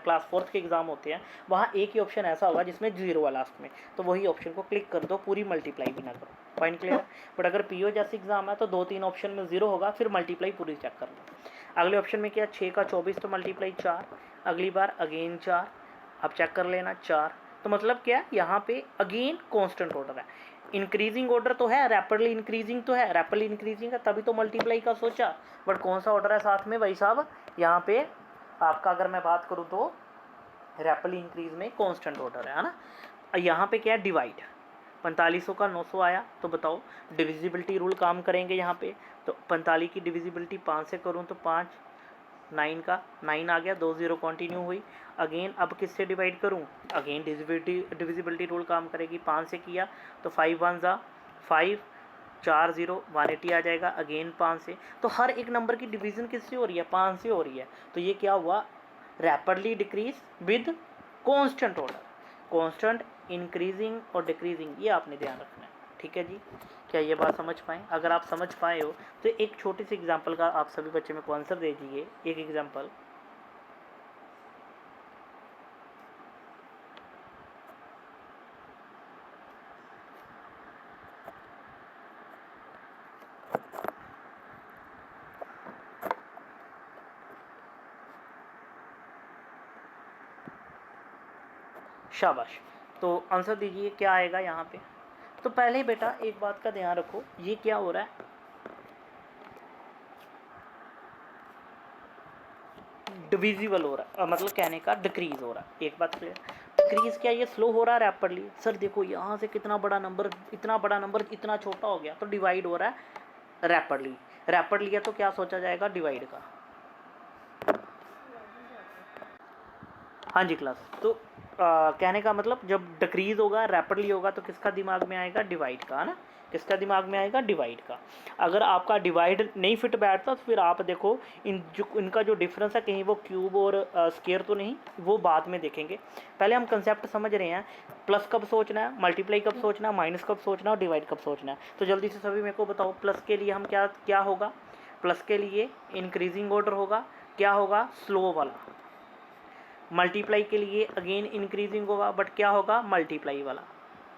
क्लास 4th के एग्जाम होते हैं वहाँ एक ही ऑप्शन ऐसा होगा जिसमें 0 है लास्ट में, तो वही ऑप्शन को क्लिक कर दो, पूरी मल्टीप्लाई भी ना करो। पॉइंट क्लियर है। बट अगर पीओ जैसे एग्जाम है तो 2-3 ऑप्शन में 0 होगा, फिर मल्टीप्लाई पूरी चेक कर लो। अगले ऑप्शन में क्या, 6 का 24 तो मल्टीप्लाई 4, अगली बार अगेन 4, अब चेक कर लेना 4। तो मतलब क्या, यहाँ पे अगेन कांस्टेंट ऑर्डर है, इंक्रीजिंग ऑर्डर तो है, रैपिडली इंक्रीजिंग तो है, रैपिडली इंक्रीजिंग है तभी तो मल्टीप्लाई का सोचा, बट कौन सा ऑर्डर है साथ में भाई साहब, यहाँ पे आपका अगर मैं बात करूँ तो रैपिडली इंक्रीज में कांस्टेंट ऑर्डर है ना। यहाँ पे क्या है, डिवाइड, 4500 का 900 आया, तो बताओ डिविजिबिलिटी रूल काम करेंगे यहाँ पे। तो 45 की डिविजिबिलिटी 5 से करूँ तो 5, 9 का 9 आ गया, 2 0 कंटिन्यू हुई। अगेन अब किससे डिवाइड करूँ, अगेन डिविजिबिलिटी रूल काम करेगी, 5 से किया तो 5 1 जा 5, 4 0 180 आ जाएगा, अगेन 5 से। तो हर एक नंबर की डिवीज़न किससे हो रही है, 5 से हो रही है। तो ये क्या हुआ, rapidly decrease with constant order, constant increasing और डिक्रीजिंग, ये आपने ध्यान रखना है, ठीक है जी। क्या ये बात समझ पाएँ, अगर आप समझ पाए हो तो एक छोटी सी एग्जांपल का आप सभी बच्चे मेरे को आंसर दे दीजिए। एक एग्जांपल, शाबाश। तो आंसर दीजिए क्या आएगा यहाँ पे। तो पहले बेटा एक बात का ध्यान रखो, ये क्या हो रहा है, डिविजिबल हो रहा है, मतलब कहने का डिक्रीज हो रहा है। एक बात क्लियर, डिक्रीज क्या, ये स्लो हो रहा है रैपिडली। सर देखो यहाँ से कितना बड़ा नंबर, इतना बड़ा नंबर इतना छोटा हो गया, तो डिवाइड हो रहा है रैपिडली। रैपिडली है तो क्या सोचा जाएगा, डिवाइड का। हाँ जी क्लास। तो कहने का मतलब जब डिक्रीज होगा रैपिडली होगा तो किसका दिमाग में आएगा, डिवाइड का, है ना। किसका दिमाग में आएगा, डिवाइड का। अगर आपका डिवाइड नहीं फिट बैठता तो फिर आप देखो इनका जो डिफरेंस है, कहीं वो क्यूब और स्क्वायर तो नहीं, वो बाद में देखेंगे। पहले हम कंसेप्ट समझ रहे हैं, प्लस कब सोचना है, मल्टीप्लाई कब सोचना है, माइनस कब सोचना है और डिवाइड कब सोचना है। तो जल्दी से सभी मेरे को बताओ, प्लस के लिए हम क्या होगा, प्लस के लिए इंक्रीजिंग ऑर्डर होगा, क्या होगा, स्लो वाला। मल्टीप्लाई के लिए अगेन इंक्रीजिंग होगा, बट क्या होगा, मल्टीप्लाई वाला,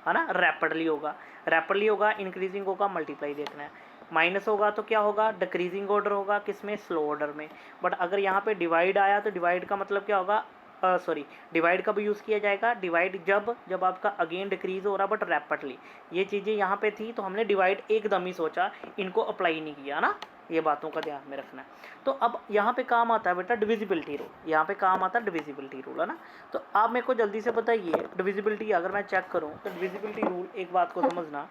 है ना, रैपिडली होगा। रैपिडली होगा, इंक्रीजिंग होगा, मल्टीप्लाई देखना है। माइनस होगा तो क्या होगा, डिक्रीजिंग ऑर्डर होगा, किसमें, स्लो ऑर्डर में। बट अगर यहाँ पे डिवाइड आया तो डिवाइड का मतलब क्या होगा, सॉरी, डिवाइड कब यूज़ किया जाएगा, डिवाइड जब आपका अगेन डिक्रीज हो रहा बट रैपिडली। ये चीज़ें यहाँ पे थी तो हमने डिवाइड एकदम ही सोचा, इनको अप्लाई नहीं किया ना, ये बातों का ध्यान में रखना है। तो अब यहाँ पे काम आता है बेटा डिविजिबिलिटी रूल, यहाँ पे काम आता है डिविजिबिलिटी रूल, है ना। तो आप मेरे को जल्दी से बताइए, डिविजिबिलिटी अगर मैं चेक करूँ तो डिविजिबिलिटी रूल, एक बात को समझना,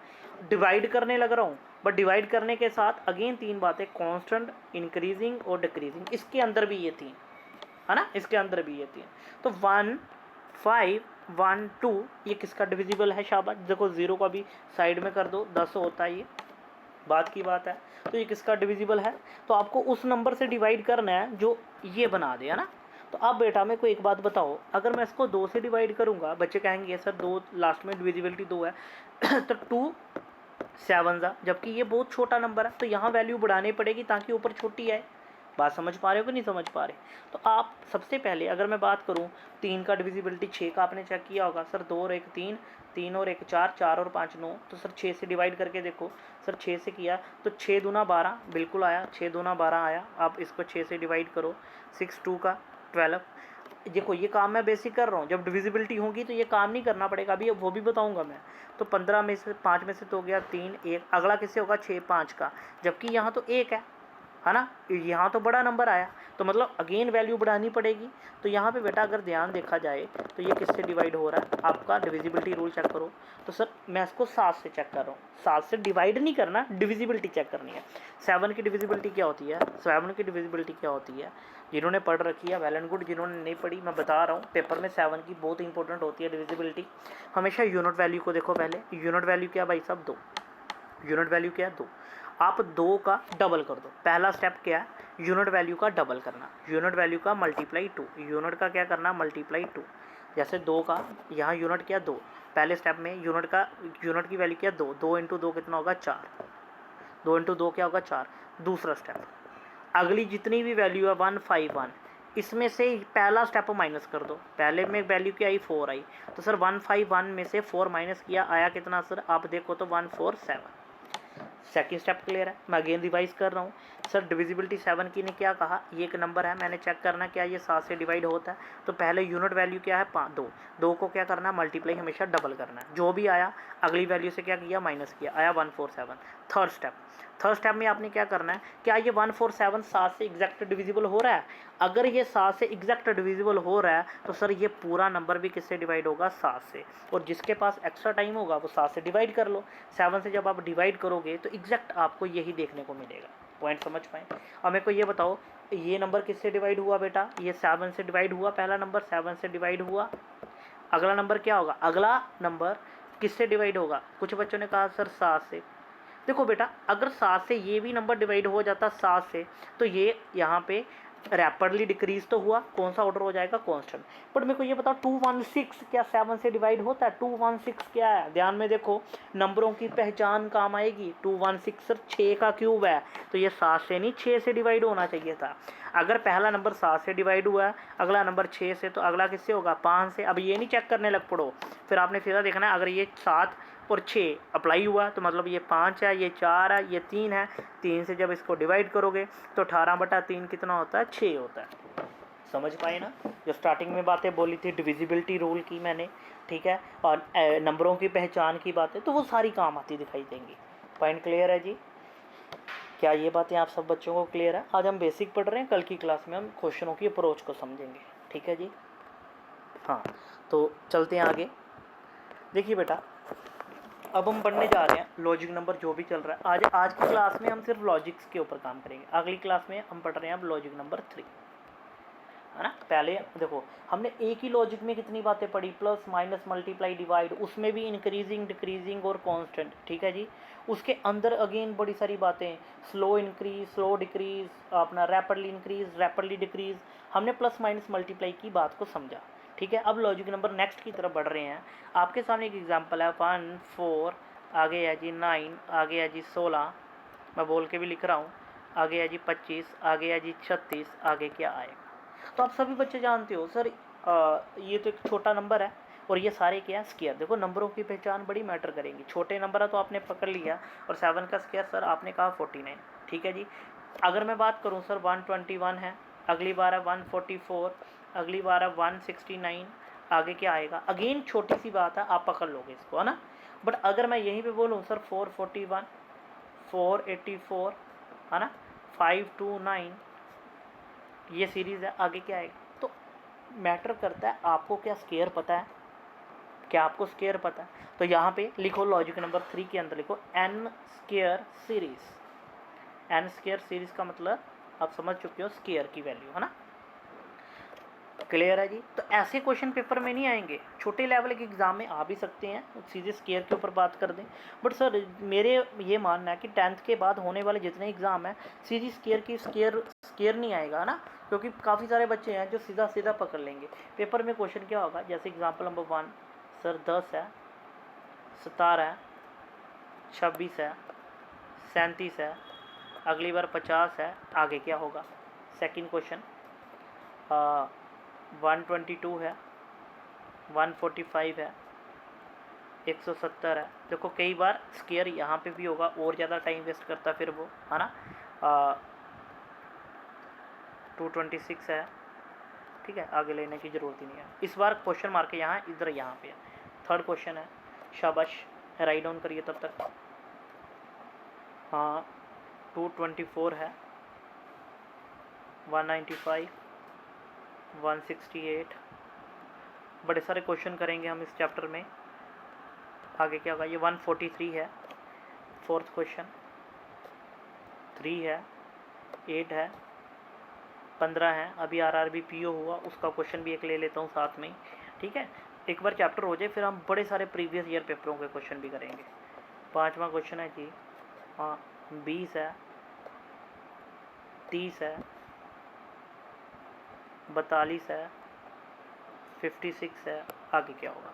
डिवाइड करने लग रहा हूँ बट डिवाइड करने के साथ अगेन तीन बातें, कांस्टेंट, इंक्रीजिंग और डिक्रीजिंग, इसके अंदर भी ये तीन, है ना, इसके अंदर भी ये तीन। तो 1 5 1 2 ये किसका डिविजिबल है, शाबाश, देखो जीरो का भी साइड में कर दो, 10 होता है, ये बात की बात है। तो ये किसका डिविजिबल है, तो आपको उस नंबर से डिवाइड करना है जो ये बना दे, है ना। तो अब बेटा मेरे को एक बात बताओ, अगर मैं इसको 2 से डिवाइड करूंगा, बच्चे कहेंगे सर 2 लास्ट में डिविजिबिलिटी 2 है तो 2 7 जा, जबकि ये बहुत छोटा नंबर है तो यहाँ वैल्यू बढ़ानी पड़ेगी ताकि ऊपर छोटी आए। बात समझ पा रहे हो कि नहीं समझ पा रहे। तो आप सबसे पहले अगर मैं बात करूँ 3 का डिविजिबिलिटी 6 का आपने चेक किया होगा, सर 2 और 1 3, 3 और 1 4, 4 और 5 9, तो सर 6 से डिवाइड करके देखो, सर 6 से किया तो 6 दूना 12 बिल्कुल आया, 6 दूना 12 आया। आप इसको 6 से डिवाइड करो, 6 2 का 12। देखो ये काम मैं बेसिक कर रहा हूँ, जब डिविजिबिलिटी होगी तो ये काम नहीं करना पड़ेगा, अभी वो भी बताऊंगा मैं। तो 15 में से 5 में से तो हो गया 3 1, अगला किससे होगा 6 5 का, जबकि यहाँ तो 1 है ना, यहाँ तो बड़ा नंबर आया, तो मतलब अगेन वैल्यू बढ़ानी पड़ेगी। तो यहाँ पे बेटा अगर ध्यान देखा जाए तो ये किससे डिवाइड हो रहा है, आपका डिविजिबिलिटी रूल चेक करो। तो सर मैं इसको 7 से चेक कर रहा हूँ, 7 से डिवाइड नहीं करना, डिविजिबिलिटी चेक करनी है। 7 की डिविजिबिलिटी क्या होती है, 7 की डिविजिबिलिटी क्या होती है, जिन्होंने पढ़ रखी है वेल एंड गुड, जिन्होंने नहीं पढ़ी मैं बता रहा हूँ, पेपर में 7 की बहुत इंपॉर्टेंट होती है डिविजिबिलिटी। हमेशा यूनिट वैल्यू को देखो पहले, यूनिट वैल्यू क्या भाई साहब 2, यूनिट वैल्यू क्या है 2, आप 2 का डबल कर दो। पहला स्टेप क्या है, यूनिट वैल्यू का डबल करना, यूनिट वैल्यू का मल्टीप्लाई 2, यूनिट का क्या करना, मल्टीप्लाई 2। जैसे 2 का यहाँ यूनिट क्या 2, पहले स्टेप में यूनिट की वैल्यू क्या 2, 2 इंटू 2 कितना होगा 4, 2 इंटू 2 क्या होगा 4। दूसरा स्टेप, अगली जितनी भी वैल्यू है 1 5 1, इसमें से पहला स्टेप माइनस कर दो, पहले में वैल्यू क्या आई 4 आई, तो सर 1 5 1 में से 4 माइनस किया, आया कितना सर, आप देखो तो 1 4 7। सेकंड स्टेप क्लियर है, मैं अगेन रिवाइज कर रहा हूँ। सर डिविजिबिलिटी 7 की ने क्या कहा, ये एक नंबर है, मैंने चेक करना क्या ये 7 से डिवाइड होता है, तो पहले यूनिट वैल्यू क्या है 5 2, 2 को क्या करना है मल्टीप्लाई हमेशा डबल करना है, जो भी आया अगली वैल्यू से क्या किया माइनस किया, आया 1 4 7। थर्ड स्टेप में आपने क्या करना है, क्या ये 1 4 7 7 से एग्जैक्ट डिविजिबल हो रहा है, अगर ये 7 से एग्जैक्ट डिविजिबल हो रहा है तो सर ये पूरा नंबर भी किससे डिवाइड होगा 7 से, और जिसके पास एक्स्ट्रा टाइम होगा वो 7 से डिवाइड कर लो। 7 से जब आप डिवाइड करोगे तो एग्जैक्ट आपको यही देखने को मिलेगा, पॉइंट समझ पाए। अब मेरे को ये बताओ ये नंबर किससे डिवाइड हुआ बेटा, ये 7 से डिवाइड हुआ, पहला नंबर 7 से डिवाइड हुआ, अगला नंबर क्या होगा, अगला नंबर किससे डिवाइड होगा, कुछ बच्चों ने कहा सर 7 से। देखो बेटा अगर 7 से ये भी नंबर डिवाइड हो जाता 7 से तो ये यहाँ पे रैपिडली डिक्रीज तो हुआ, कौन सा ऑर्डर हो जाएगा कांस्टेंट। बट मेरे को ये बताओ 216 क्या 7 से डिवाइड होता है, 216 क्या है, ध्यान में देखो नंबरों की पहचान काम आएगी। 216 सर 6 का क्यूब है, तो ये 7 से नहीं 6 से डिवाइड होना चाहिए था। अगर पहला नंबर 7 से डिवाइड हुआ है, अगला नंबर 6 से, तो अगला किससे होगा 5 से। अब ये नहीं चेक करने लग पड़ो, फिर आपने सीधा देखना है अगर ये 7 और 6 अप्लाई हुआ तो मतलब ये 5 है, ये 4 है, ये 3 है, 3 से जब इसको डिवाइड करोगे तो 18/3 कितना होता है 6 होता है। समझ पाए ना, जो स्टार्टिंग में बातें बोली थी डिविजिबिलिटी रूल की मैंने, ठीक है, और नंबरों की पहचान की बातें, तो वो सारी काम आती दिखाई देंगी। पॉइंट क्लियर है जी, क्या ये बातें आप सब बच्चों को क्लियर है। आज हम बेसिक पढ़ रहे हैं, कल की क्लास में हम क्वेश्चनों की अप्रोच को समझेंगे, ठीक है जी। हाँ तो चलते हैं आगे। देखिए बेटा अब हम पढ़ने जा रहे हैं लॉजिक नंबर जो भी चल रहा है। आज की क्लास में हम सिर्फ लॉजिक्स के ऊपर काम करेंगे, अगली क्लास में हम पढ़ रहे हैं अब लॉजिक नंबर 3, है ना। पहले देखो हमने एक ही लॉजिक में कितनी बातें पढ़ी, प्लस माइनस मल्टीप्लाई डिवाइड, उसमें भी इंक्रीजिंग डिक्रीजिंग और कांस्टेंट, ठीक है जी। उसके अंदर अगेन बड़ी सारी बातें, स्लो इंक्रीज स्लो डिक्रीज, अपना रैपिडली इंक्रीज रैपिडली डिक्रीज, हमने प्लस माइनस मल्टीप्लाई की बात को समझा, ठीक है। अब लॉजिक नंबर नेक्स्ट की तरफ बढ़ रहे हैं। आपके सामने एक एग्जांपल है 1 4, आगे है जी 9, आगे है जी 16, मैं बोल के भी लिख रहा हूँ, आगे है जी 25, आगे है जी 36, आगे क्या आएगा। तो आप सभी बच्चे जानते हो सर ये तो एक छोटा नंबर है, और ये सारे क्या है स्क्वायर। देखो नंबरों की पहचान बड़ी मैटर करेंगी। छोटे नंबर है तो आपने पकड़ लिया, और 7 का स्क्वायर सर आपने कहा 49, ठीक है जी। अगर मैं बात करूँ सर 121 है, अगली बार है 144, अगली बार है 169, आगे क्या आएगा, अगेन छोटी सी बात है, आप पकड़ लोगे इसको, है ना। बट अगर मैं यहीं पे बोलूँ सर 441, 484, है ना, 529, ये सीरीज़ है, आगे क्या आएगा। तो मैटर करता है आपको क्या स्क्वायर पता है, क्या आपको स्क्वायर पता है। तो यहाँ पे लिखो लॉजिक नंबर 3 के अंदर लिखो n square series. n square series का मतलब आप समझ चुके हो स्क्वायर की वैल्यू, है ना। क्लियर है जी। तो ऐसे क्वेश्चन पेपर में नहीं आएंगे, छोटे लेवल के एग्जाम में आ भी सकते हैं, सीधे स्क्वायर के ऊपर बात कर दें। बट सर मेरे ये मानना है कि 10th के बाद होने वाले जितने एग्जाम हैं सीधी स्क्वायर नहीं आएगा ना, क्योंकि काफ़ी सारे बच्चे हैं जो सीधा सीधा पकड़ लेंगे। पेपर में क्वेश्चन क्या होगा, जैसे एग्जाम्पल नंबर 1 सर 10 है, 17 है, 26 है, 37 है, अगली बार 50 है, आगे क्या होगा। सेकंड क्वेश्चन 122 है, 145 है, 170 है। देखो कई बार स्क्वायर यहाँ पे भी होगा, और ज़्यादा टाइम वेस्ट करता फिर वो, है ना। 226 है, ठीक है, आगे लेने की ज़रूरत ही नहीं है। इस बार क्वेश्चन मार्क यहाँ इधर यहाँ पे है। थर्ड क्वेश्चन है, शाबाश, राइट डाउन करिए तब तक। हाँ 224 है, 195, 168, बड़े सारे क्वेश्चन करेंगे हम इस चैप्टर में। आगे क्या होगा, ये 143 है, फोर्थ क्वेश्चन, 3 है, 8 है, 15 है, अभी आरआरबी पीओ हुआ उसका क्वेश्चन भी एक ले लेता हूँ साथ में, ठीक है। एक बार चैप्टर हो जाए फिर हम बड़े सारे प्रीवियस ईयर पेपरों के क्वेश्चन भी करेंगे। पाँचवा क्वेश्चन है जी, हाँ 20 है, 30 है, 42 है, 56 है, आगे क्या होगा।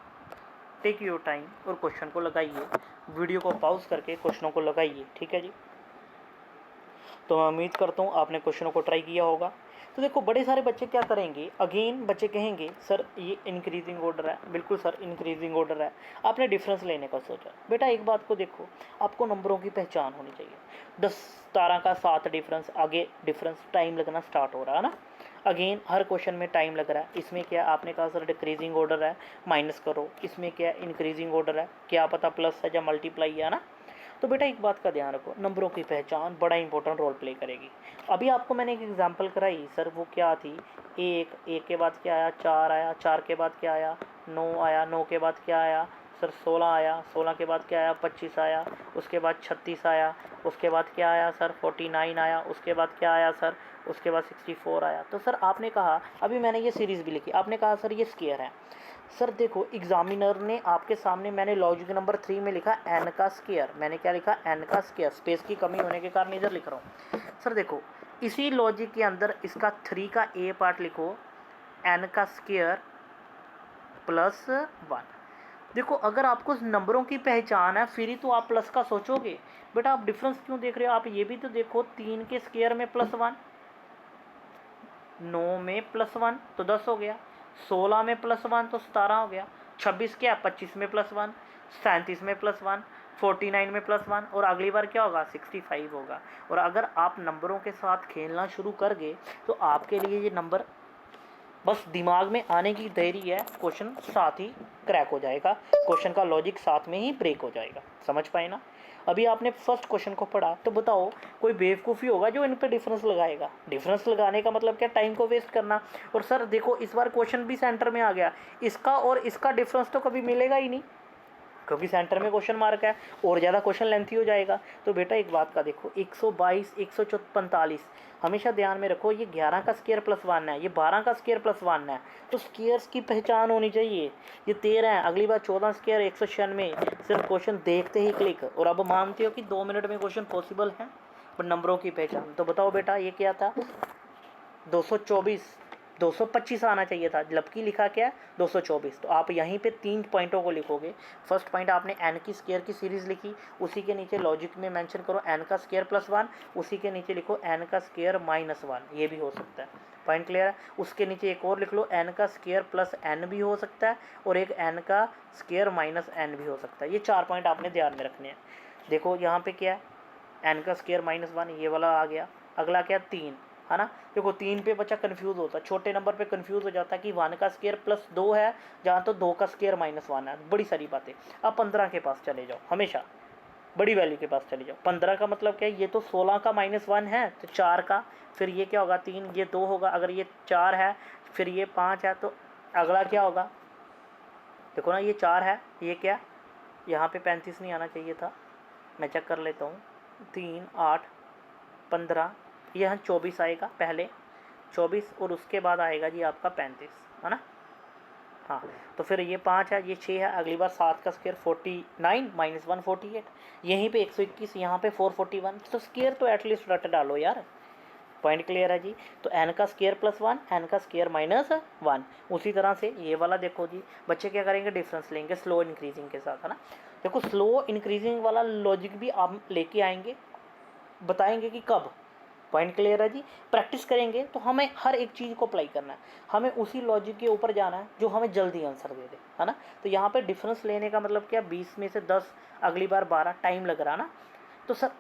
टेक योर टाइम और क्वेश्चन को लगाइए, वीडियो को पॉज करके क्वेश्चनों को लगाइए, ठीक है जी। तो मैं उम्मीद करता हूँ आपने क्वेश्चनों को ट्राई किया होगा। तो देखो बड़े सारे बच्चे क्या करेंगे, अगेन बच्चे कहेंगे सर ये इंक्रीजिंग ऑर्डर है। बिल्कुल सर इंक्रीजिंग ऑर्डर है, आपने डिफरेंस लेने का सोचा। बेटा एक बात को देखो, आपको नंबरों की पहचान होनी चाहिए। 10 17 का 7 डिफरेंस, आगे डिफरेंस टाइम लगना स्टार्ट हो रहा है ना। अगेन हर क्वेश्चन में टाइम लग रहा है। इसमें क्या आपने कहा सर डिक्रीजिंग ऑर्डर है, माइनस करो। इसमें क्या इंक्रीजिंग ऑर्डर है, क्या पता प्लस है या मल्टीप्लाई है ना। तो बेटा एक बात का ध्यान रखो, नंबरों की पहचान बड़ा इंपॉर्टेंट रोल प्ले करेगी। अभी आपको मैंने एक एग्जांपल कराई सर, वो क्या थी, एक के बाद क्या आया, 4 आया, 4 के बाद क्या आया, 9 आया, 9 के बाद क्या आया सर, 16 आया, 16 के बाद क्या आया, 25 आया, उसके बाद 36 आया, उसके बाद क्या आया सर 49 आया, उसके बाद क्या आया सर, उसके बाद 64 आया। तो सर आपने कहा, अभी मैंने ये सीरीज़ भी लिखी, आपने कहा सर ये स्क्वायर है। सर देखो एग्जामिनर ने आपके सामने, मैंने लॉजिक नंबर 3 में लिखा n का स्क्वायर, मैंने क्या लिखा n का स्क्वायर, स्पेस की कमी होने के कारण इधर लिख रहा हूँ। सर देखो इसी लॉजिक के अंदर इसका 3 का a पार्ट लिखो, n का स्क्वायर प्लस 1। देखो अगर आपको नंबरों की पहचान है फिर ही तो आप प्लस का सोचोगे। बेटा आप डिफरेंस क्यों देख रहे हो, आप ये भी तो देखो, 3 के स्क्वायर में प्लस 1, 9 में प्लस 1 तो 10 हो गया, 16 में प्लस 1 तो 17 हो गया, 26 क्या 25 में प्लस 1, 37 में प्लस 1, 49 में प्लस 1, और अगली बार क्या होगा 65 होगा। और अगर आप नंबरों के साथ खेलना शुरू कर गए तो आपके लिए ये नंबर बस दिमाग में आने की देरी है, क्वेश्चन साथ ही क्रैक हो जाएगा, क्वेश्चन का लॉजिक साथ में ही ब्रेक हो जाएगा। समझ पाए ना। अभी आपने फर्स्ट क्वेश्चन को पढ़ा, तो बताओ कोई बेवकूफ़ी होगा जो इन पे डिफरेंस लगाएगा। डिफरेंस लगाने का मतलब क्या, टाइम को वेस्ट करना। और सर देखो इस बार क्वेश्चन भी सेंटर में आ गया, इसका और इसका डिफरेंस तो कभी मिलेगा ही नहीं, क्योंकि सेंटर में क्वेश्चन मार्क है, और ज़्यादा क्वेश्चन लेंथी हो जाएगा। तो बेटा एक बात का देखो, 122, 145 हमेशा ध्यान में रखो, ये 11 का स्क्वायर प्लस 1 है, ये 12 का स्क्वायर प्लस 1 है, तो स्क्वायर्स की पहचान होनी चाहिए। ये 13 है, अगली बार 14 स्क्वायर 196, सिर्फ क्वेश्चन देखते ही क्लिक। और अब मानते हो कि 2 मिनट में क्वेश्चन पॉसिबल है, पर नंबरों की पहचान। तो बताओ बेटा ये क्या था, 224 225 आना चाहिए था, जबकि लिखा क्या है 224। तो आप यहीं पे 3 पॉइंटों को लिखोगे। फर्स्ट पॉइंट आपने n की स्क्वायर की सीरीज़ लिखी, उसी के नीचे लॉजिक में मेंशन करो n का स्क्वायर प्लस 1, उसी के नीचे लिखो n का स्क्वायर माइनस 1, ये भी हो सकता है। पॉइंट क्लियर है। उसके नीचे एक और लिख लो, n का स्क्वायर प्लस n भी हो सकता है और एक n का स्क्वायर माइनस n भी हो सकता है। ये 4 पॉइंट आपने ध्यान में रखने हैं। देखो यहाँ पे क्या है, n का स्क्वायर माइनस 1, ये वाला आ गया। अगला क्या, 3 है ना। देखो 3 पे बच्चा कंफ्यूज होता है, छोटे नंबर पे कंफ्यूज हो जाता है कि 1 का स्क्वायर प्लस 2 है, जहाँ तो 2 का स्क्वायर माइनस 1 है, बड़ी सारी बातें। अब 15 के पास चले जाओ, हमेशा बड़ी वैल्यू के पास चले जाओ। 15 का मतलब क्या है, ये तो 16 का माइनस 1 है, तो 4 का, फिर ये क्या होगा 3, ये 2 होगा, अगर ये 4 है फिर ये 5 है, तो अगला क्या होगा, देखो ना ये 4 है, ये क्या, यहाँ पे 35 नहीं आना चाहिए था, मैं चेक कर लेता हूँ। 3 8 15, यहाँ 24 आएगा पहले, 24 और उसके बाद आएगा जी आपका 35, है ना। हाँ, तो फिर ये 5 है, ये 6 है, अगली बार 7 का स्क्वायर 49 माइनस 1 48, यहीं पे 121, यहाँ पे 441, तो स्क्वायर तो एटलीस्ट रट डालो यार। पॉइंट क्लियर है जी। तो n का स्क्वायर प्लस 1, n का स्क्वायर माइनस 1। उसी तरह से ये वाला देखो जी, बच्चे क्या करेंगे, डिफरेंस लेंगे स्लो इंक्रीजिंग के साथ, है ना। देखो स्लो इंक्रीजिंग वाला लॉजिक भी आप लेके आएंगे, बताएंगे कि कब। पॉइंट क्लियर है जी। प्रैक्टिस करेंगे तो हमें हर एक चीज़ को अप्लाई करना है, हमें उसी लॉजिक के ऊपर जाना है जो हमें जल्दी आंसर दे दे, है ना। तो यहाँ पे डिफरेंस लेने का मतलब क्या, 20 में से 10, अगली बार 12, टाइम लग रहा ना। तो सर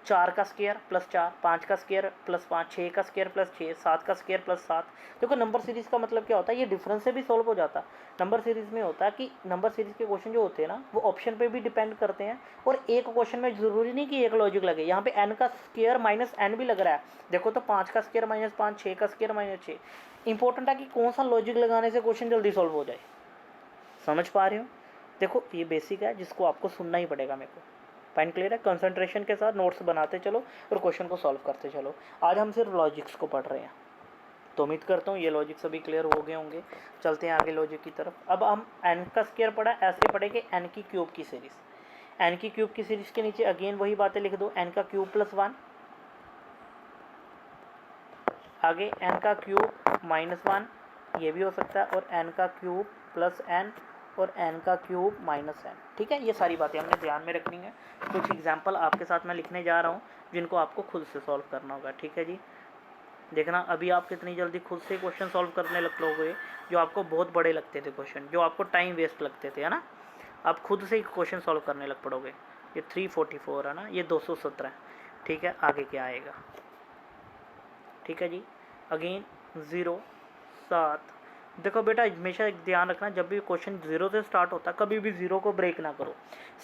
4 का स्क्वायर प्लस 4, 5 का स्क्वायर प्लस 5, 6 का स्क्वायर प्लस 6, 7 का स्क्वायर प्लस 7। देखो नंबर सीरीज़ का मतलब क्या होता है, ये डिफरेंस से भी सॉल्व हो जाता है। नंबर सीरीज़ में होता है कि नंबर सीरीज़ के क्वेश्चन जो होते हैं ना, वो ऑप्शन पे भी डिपेंड करते हैं, और एक क्वेश्चन में ज़रूरी नहीं कि एक लॉजिक लगे। यहाँ पे n का स्क्वायर माइनस n भी लग रहा है, देखो तो 5 का स्क्वायर माइनस 5, 6 का स्क्वायर माइनस 6। इंपॉर्टेंट है कि कौन सा लॉजिक लगाने से क्वेश्चन जल्दी सॉल्व हो जाए। समझ पा रहे हो। देखो ये बेसिक है, जिसको आपको सुनना ही पड़ेगा मेरे को। पॉइंट क्लियर है। कंसंट्रेशन के साथ नोट्स बनाते चलो और क्वेश्चन को सॉल्व करते चलो। आज हम सिर्फ लॉजिक्स को पढ़ रहे हैं, तो उम्मीद करता हूँ ये लॉजिक सभी क्लियर हो गए होंगे। चलते हैं आगे लॉजिक की तरफ। अब हम n का स्क्वायर पढ़ा, ऐसे पढ़ेंगे n की क्यूब की सीरीज़। n की क्यूब की सीरीज़ के नीचे अगेन वही बातें लिख दो, n का क्यूब प्लस 1, आगे n का क्यूब माइनस 1, ये भी हो सकता है, और n का क्यूब प्लस n, और n का क्यूब माइनस n। ठीक है, ये सारी बातें हमने ध्यान में रखनी है। कुछ एग्जांपल आपके साथ मैं लिखने जा रहा हूँ, जिनको आपको खुद से सॉल्व करना होगा। ठीक है जी, देखना अभी आप कितनी जल्दी खुद से क्वेश्चन सॉल्व करने लग लोगे। जो आपको बहुत बड़े लगते थे क्वेश्चन, जो आपको टाइम वेस्ट लगते थे, है ना, आप खुद से ही क्वेश्चन सॉल्व करने लग पड़ोगे। ये 344 है ना, ये 217 है। ठीक है, आगे क्या आएगा। ठीक है जी, अगेन 0 7। देखो बेटा हमेशा एक ध्यान रखना, जब भी क्वेश्चन 0 से स्टार्ट होता है कभी भी 0 को ब्रेक ना करो।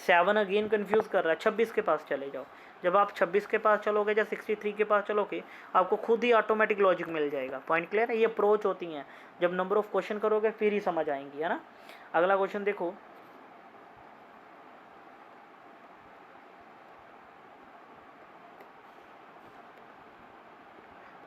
7 अगेन कंफ्यूज कर रहा है, 26 के पास चले जाओ। जब आप 26 के पास चलोगे या 63 के पास चलोगे, आपको खुद ही ऑटोमेटिक लॉजिक मिल जाएगा। पॉइंट क्लियर है। ये अप्रोच होती हैं, जब नंबर ऑफ क्वेश्चन करोगे फिर ही समझ आएंगी, है ना। अगला क्वेश्चन देखो,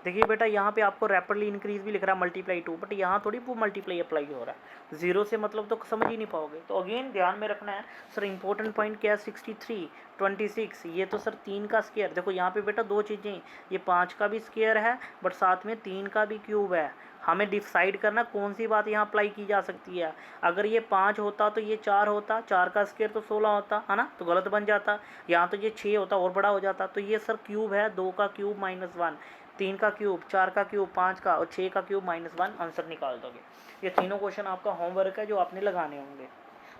देखिए बेटा यहाँ पे आपको रैपिडली इंक्रीज भी लिख रहा है, मल्टीप्लाई 2, बट यहाँ थोड़ी वो मल्टीप्लाई अप्लाई हो रहा है। 0 से मतलब तो समझ ही नहीं पाओगे। तो अगेन ध्यान में रखना है। सर इंपॉर्टेंट पॉइंट क्या है, 63 26, ये तो सर 3 का स्क्वायर। देखो यहाँ पे बेटा दो चीज़ें, ये 5 का भी स्क्वायर है बट साथ में 3 का भी क्यूब है। हमें डिसाइड करना कौन सी बात यहाँ अप्लाई की जा सकती है। अगर ये 5 होता तो ये 4 होता, 4 का स्क्वायर तो 16 होता, है ना, तो गलत बन जाता। यहाँ तो ये 6 होता और बड़ा हो जाता। तो ये सर क्यूब है, 2 का क्यूब माइनस 1, 3 का क्यूब, 4 का क्यूब, 5 का, और 6 का क्यूब माइनस 1, आंसर निकाल दोगे। ये तीनों क्वेश्चन आपका होमवर्क है जो आपने लगाने होंगे।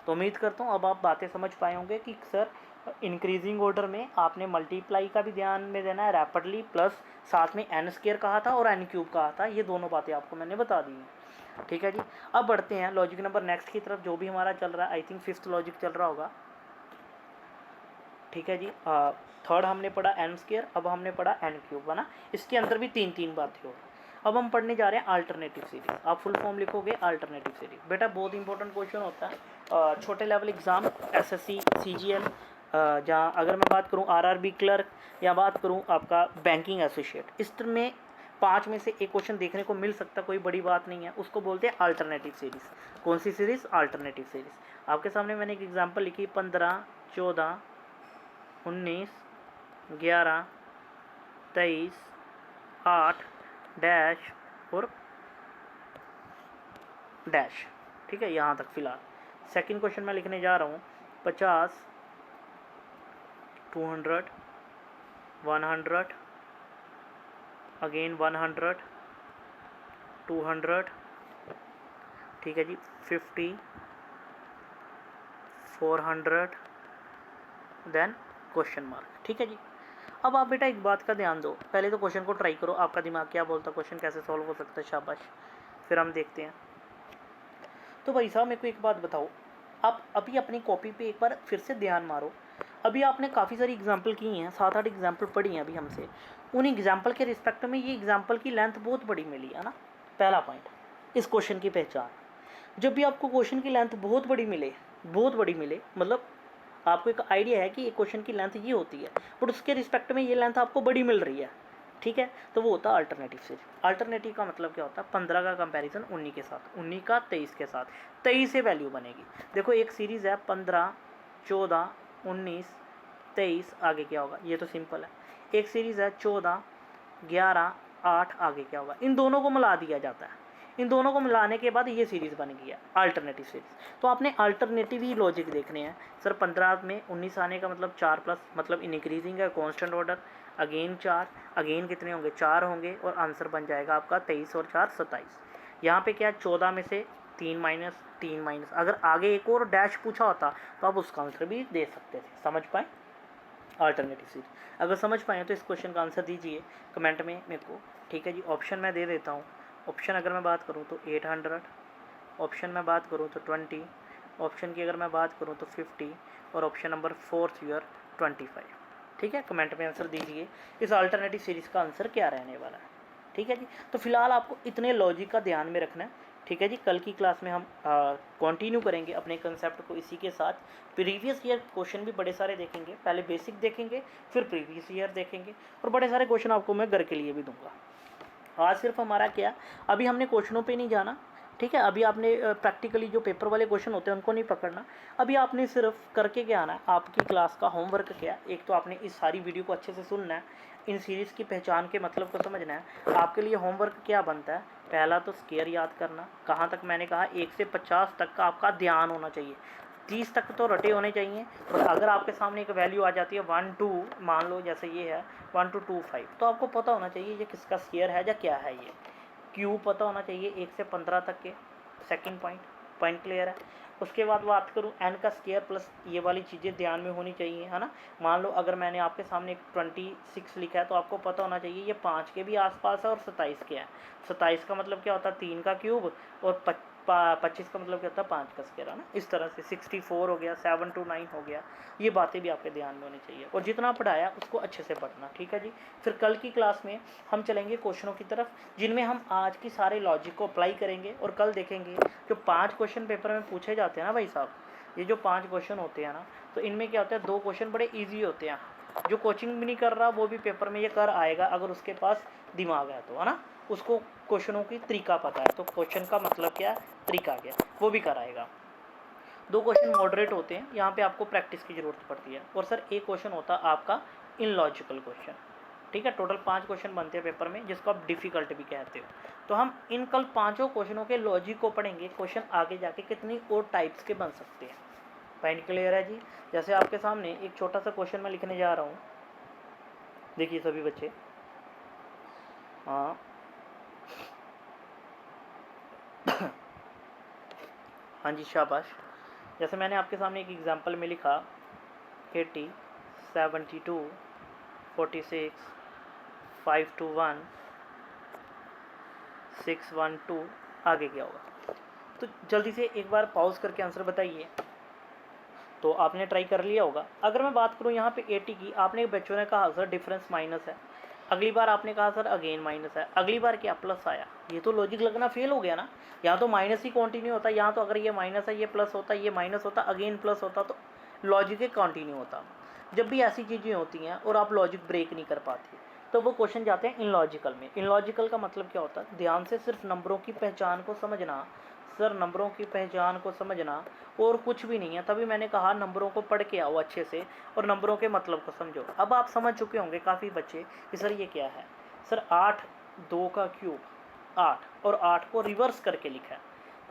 तो उम्मीद करता हूँ अब आप बातें समझ पाए होंगे कि सर इंक्रीजिंग ऑर्डर में आपने मल्टीप्लाई का भी ध्यान में देना है, रैपिडली, प्लस साथ में n स्क्वायर कहा था और n क्यूब कहा था। ये दोनों बातें आपको मैंने बता दी हैं। ठीक है जी, अब बढ़ते हैं लॉजिक नंबर नेक्स्ट की तरफ, जो भी हमारा चल रहा है। आई थिंक 5th लॉजिक चल रहा होगा। ठीक है जी, थर्ड हमने पढ़ा n स्क्वायर, अब हमने पढ़ा n क्यूब, है ना। इसके अंदर भी 3 बातें और। अब हम पढ़ने जा रहे हैं अल्टरनेटिव सीरीज। आप फुल फॉर्म लिखोगे अल्टरनेटिव सीरीज। बेटा बहुत इंपॉर्टेंट क्वेश्चन होता है छोटे लेवल एग्जाम, एसएससी, सीजीएल, जहाँ अगर मैं बात करूँ आरआरबी क्लर्क, या बात करूँ आपका बैंकिंग एसोसिएट, इस तरह में 5 में से एक क्वेश्चन देखने को मिल सकता, कोई बड़ी बात नहीं है। उसको बोलते हैं अल्टरनेटिव सीरीज। कौन सी सीरीज, अल्टरनेटिव सीरीज। आपके सामने मैंने एक एग्जाम्पल लिखी, 15 14 19 11 23 8 डैश और डैश। ठीक है, यहाँ तक फिलहाल। सेकंड क्वेश्चन मैं लिखने जा रहा हूँ 50, 200, 100, अगेन 100, 200, ठीक है जी, 50, 400, देन क्वेश्चन मार्क। ठीक है जी। अब आप बेटा एक बात का ध्यान दो, पहले तो क्वेश्चन को ट्राई करो, आपका दिमाग क्या बोलता है, क्वेश्चन कैसे सॉल्व हो सकता है, शाबाश, फिर हम देखते हैं। तो भाई साहब मेरे को एक बात बताओ, आप अभी अपनी कॉपी पे एक बार फिर से ध्यान मारो। अभी आपने काफ़ी सारी एग्जाम्पल की हैं, 7-8 एग्जाम्पल पढ़ी हैं अभी हमसे। उन एग्जाम्पल के रिस्पेक्ट में ये एग्जाम्पल की लेंथ बहुत बड़ी मिली है ना। पहला पॉइंट इस क्वेश्चन की पहचान, जब भी आपको क्वेश्चन की लेंथ बहुत बड़ी मिले मतलब आपको एक आइडिया है कि एक क्वेश्चन की लेंथ ये होती है, बट उसके रिस्पेक्ट में ये लेंथ आपको बड़ी मिल रही है, ठीक है, तो वो होता है अल्टरनेटिव सीरीज। अल्टरनेटिव का मतलब क्या होता है, 15 का कंपैरिजन 19 के साथ, 19 का 23 के साथ, 23 से वैल्यू बनेगी। देखो एक सीरीज़ है 15, 14, 19, 23, आगे क्या होगा, ये तो सिंपल है। एक सीरीज़ है 14, 11, 8, आगे क्या होगा, इन दोनों को मिला दिया जाता है। इन दोनों को मिलाने के बाद ये सीरीज़ बन गई है अल्टरनेटिव सीरीज़। तो आपने अल्टरनेटिव ही लॉजिक देखने हैं। सर 15 में 19 आने का मतलब 4 प्लस, मतलब इंक्रीजिंग है, कांस्टेंट ऑर्डर, अगेन 4, अगेन कितने होंगे, 4 होंगे, और आंसर बन जाएगा आपका 23 और 4 27। यहाँ पे क्या है, 14 में से 3 माइनस 3 माइनस, अगर आगे एक और डैश पूछा होता तो आप उसका आंसर भी दे सकते थे। समझ पाए अल्टरनेटिव सीरीज? अगर समझ पाए तो इस क्वेश्चन का आंसर दीजिए कमेंट में मेरे को। ठीक है जी। ऑप्शन मैं दे देता हूँ। ऑप्शन अगर मैं बात करूँ तो 800, ऑप्शन मैं बात करूँ तो 20, ऑप्शन की अगर मैं बात करूँ तो 50, और ऑप्शन नंबर 4 योर 25। ठीक है, कमेंट में आंसर दीजिए इस अल्टरनेटिव सीरीज़ का आंसर क्या रहने वाला है। ठीक है जी। तो फिलहाल आपको इतने लॉजिक का ध्यान में रखना है। ठीक है जी। कल की क्लास में हम कंटिन्यू करेंगे अपने कंसेप्ट को इसी के साथ। प्रीवियस ईयर क्वेश्चन भी बड़े सारे देखेंगे, पहले बेसिक देखेंगे, फिर प्रीवियस ईयर देखेंगे, और बड़े सारे क्वेश्चन आपको मैं घर के लिए भी दूंगा। आज सिर्फ हमारा क्या, अभी हमने क्वेश्चनों पे नहीं जाना। ठीक है, अभी आपने प्रैक्टिकली जो पेपर वाले क्वेश्चन होते हैं उनको नहीं पकड़ना। अभी आपने सिर्फ करके क्या आना है, आपकी क्लास का होमवर्क क्या, एक तो आपने इस सारी वीडियो को अच्छे से सुनना है, इन सीरीज़ की पहचान के मतलब को समझना है। आपके लिए होमवर्क क्या बनता है, पहला तो स्केयर याद करना। कहाँ तक मैंने कहा, 1 से 50 तक का आपका ध्यान होना चाहिए, 30 तक तो रटे होने चाहिए। और अगर आपके सामने एक वैल्यू आ जाती है 1 2, मान लो जैसे ये है 1 2 2 5, तो आपको पता होना चाहिए ये किसका स्केयर है या क्या है। ये क्यू पता होना चाहिए 1 से 15 तक के। सेकंड पॉइंट क्लियर है। उसके बाद बात करूँ एन का स्केयर प्लस, ये वाली चीज़ें ध्यान में होनी चाहिए, है ना। मान लो अगर मैंने आपके सामने एक 26 लिखा है तो आपको पता होना चाहिए ये 5 के भी आसपास है और 27 के है। 27 का मतलब क्या होता है, 3 का क्यूब, और 25 का मतलब क्या होता है, 5 का स्केयर, है ना। इस तरह से 64 हो गया, 7 to 9 हो गया। ये बातें भी आपके ध्यान में होनी चाहिए, और जितना पढ़ाया उसको अच्छे से पढ़ना। ठीक है जी। फिर कल की क्लास में हम चलेंगे क्वेश्चनों की तरफ, जिनमें हम आज की सारे लॉजिक को अप्लाई करेंगे, और कल देखेंगे जो 5 क्वेश्चन पेपर में पूछे जाते हैं ना भाई साहब, ये जो 5 क्वेश्चन होते हैं ना, तो इनमें क्या होता है, 2 क्वेश्चन बड़े ईजी होते हैं। जो कोचिंग भी नहीं कर रहा वो भी पेपर में ये कर आएगा, अगर उसके पास दिमाग है तो, है ना, उसको क्वेश्चनों की तरीका पता है, तो क्वेश्चन का मतलब क्या है, तरीका क्या, वो भी कराएगा। 2 क्वेश्चन मॉडरेट होते हैं, यहाँ पे आपको प्रैक्टिस की ज़रूरत पड़ती है। और सर एक क्वेश्चन होता है आपका इनलॉजिकल क्वेश्चन। ठीक है, टोटल 5 क्वेश्चन बनते हैं पेपर में, जिसको आप डिफ़िकल्ट भी कहते हो। तो हम इन कल 5 क्वेश्चनों के लॉजिक को पढ़ेंगे, क्वेश्चन आगे जाके कितनी और टाइप्स के बन सकते हैं। पॉइंट क्लियर है जी। जैसे आपके सामने एक छोटा सा क्वेश्चन मैं लिखने जा रहा हूँ, देखिए सभी बच्चे। हाँ हाँ जी, शाबाश। जैसे मैंने आपके सामने एक एग्जांपल में लिखा 80, 72, 46, 521, 612, आगे क्या होगा। तो जल्दी से एक बार पॉज करके आंसर बताइए। तो आपने ट्राई कर लिया होगा। अगर मैं बात करूँ यहाँ पे 80 की, आपने बच्चों ने कहा सर डिफरेंस माइनस है, अगली बार आपने कहा सर अगेन माइनस है, अगली बार क्या प्लस आया, ये तो लॉजिक लगना फेल हो गया ना। यहाँ तो माइनस ही कंटिन्यू होता, यहाँ तो अगर ये माइनस है ये प्लस होता, ये माइनस होता अगेन प्लस होता, तो लॉजिक ही कंटिन्यू होता। जब भी ऐसी चीज़ें होती हैं और आप लॉजिक ब्रेक नहीं कर पाते, तो वो क्वेश्चन जाते हैं इनलॉजिकल में। इनलॉजिकल का मतलब क्या होता है, ध्यान से सिर्फ नंबरों की पहचान को समझना। सर नंबरों की पहचान को समझना और कुछ भी नहीं है। तभी मैंने कहा नंबरों को पढ़ के आओ अच्छे से और नंबरों के मतलब को समझो। अब आप समझ चुके होंगे काफ़ी बच्चे कि सर ये क्या है। सर 8 2 का क्यूब 8, और 8 को रिवर्स करके लिखा है।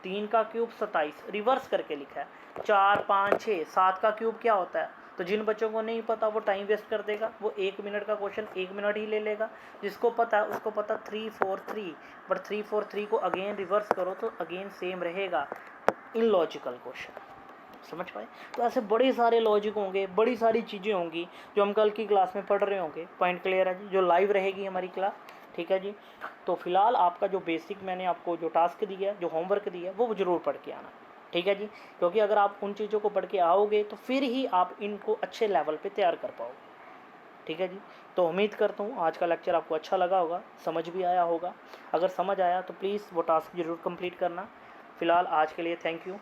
3 का क्यूब 27, रिवर्स करके लिखा है। 4 5 6, 7 का क्यूब क्या होता है? तो जिन बच्चों को नहीं पता वो टाइम वेस्ट कर देगा, वो 1 मिनट का क्वेश्चन 1 मिनट ही ले लेगा। जिसको पता है उसको पता 3 4 3, बट 3 4 3 को अगेन रिवर्स करो तो अगेन सेम रहेगा। इन लॉजिकल क्वेश्चन समझ पाए? तो ऐसे बड़े सारे लॉजिक होंगे, बड़ी सारी चीज़ें होंगी जो हम कल की क्लास में पढ़ रहे होंगे। पॉइंट क्लियर है जी? जो लाइव रहेगी हमारी क्लास, ठीक है जी। तो फिलहाल आपका जो बेसिक मैंने आपको जो टास्क दिया है, जो होमवर्क दिया है, वो ज़रूर पढ़ के आना, ठीक है जी। क्योंकि अगर आप उन चीज़ों को पढ़ के आओगे तो फिर ही आप इनको अच्छे लेवल पे तैयार कर पाओगे, ठीक है जी। तो उम्मीद करता हूँ आज का लेक्चर आपको अच्छा लगा होगा, समझ भी आया होगा। अगर समझ आया तो प्लीज़ वो टास्क ज़रूर कंप्लीट करना। फ़िलहाल आज के लिए थैंक यू।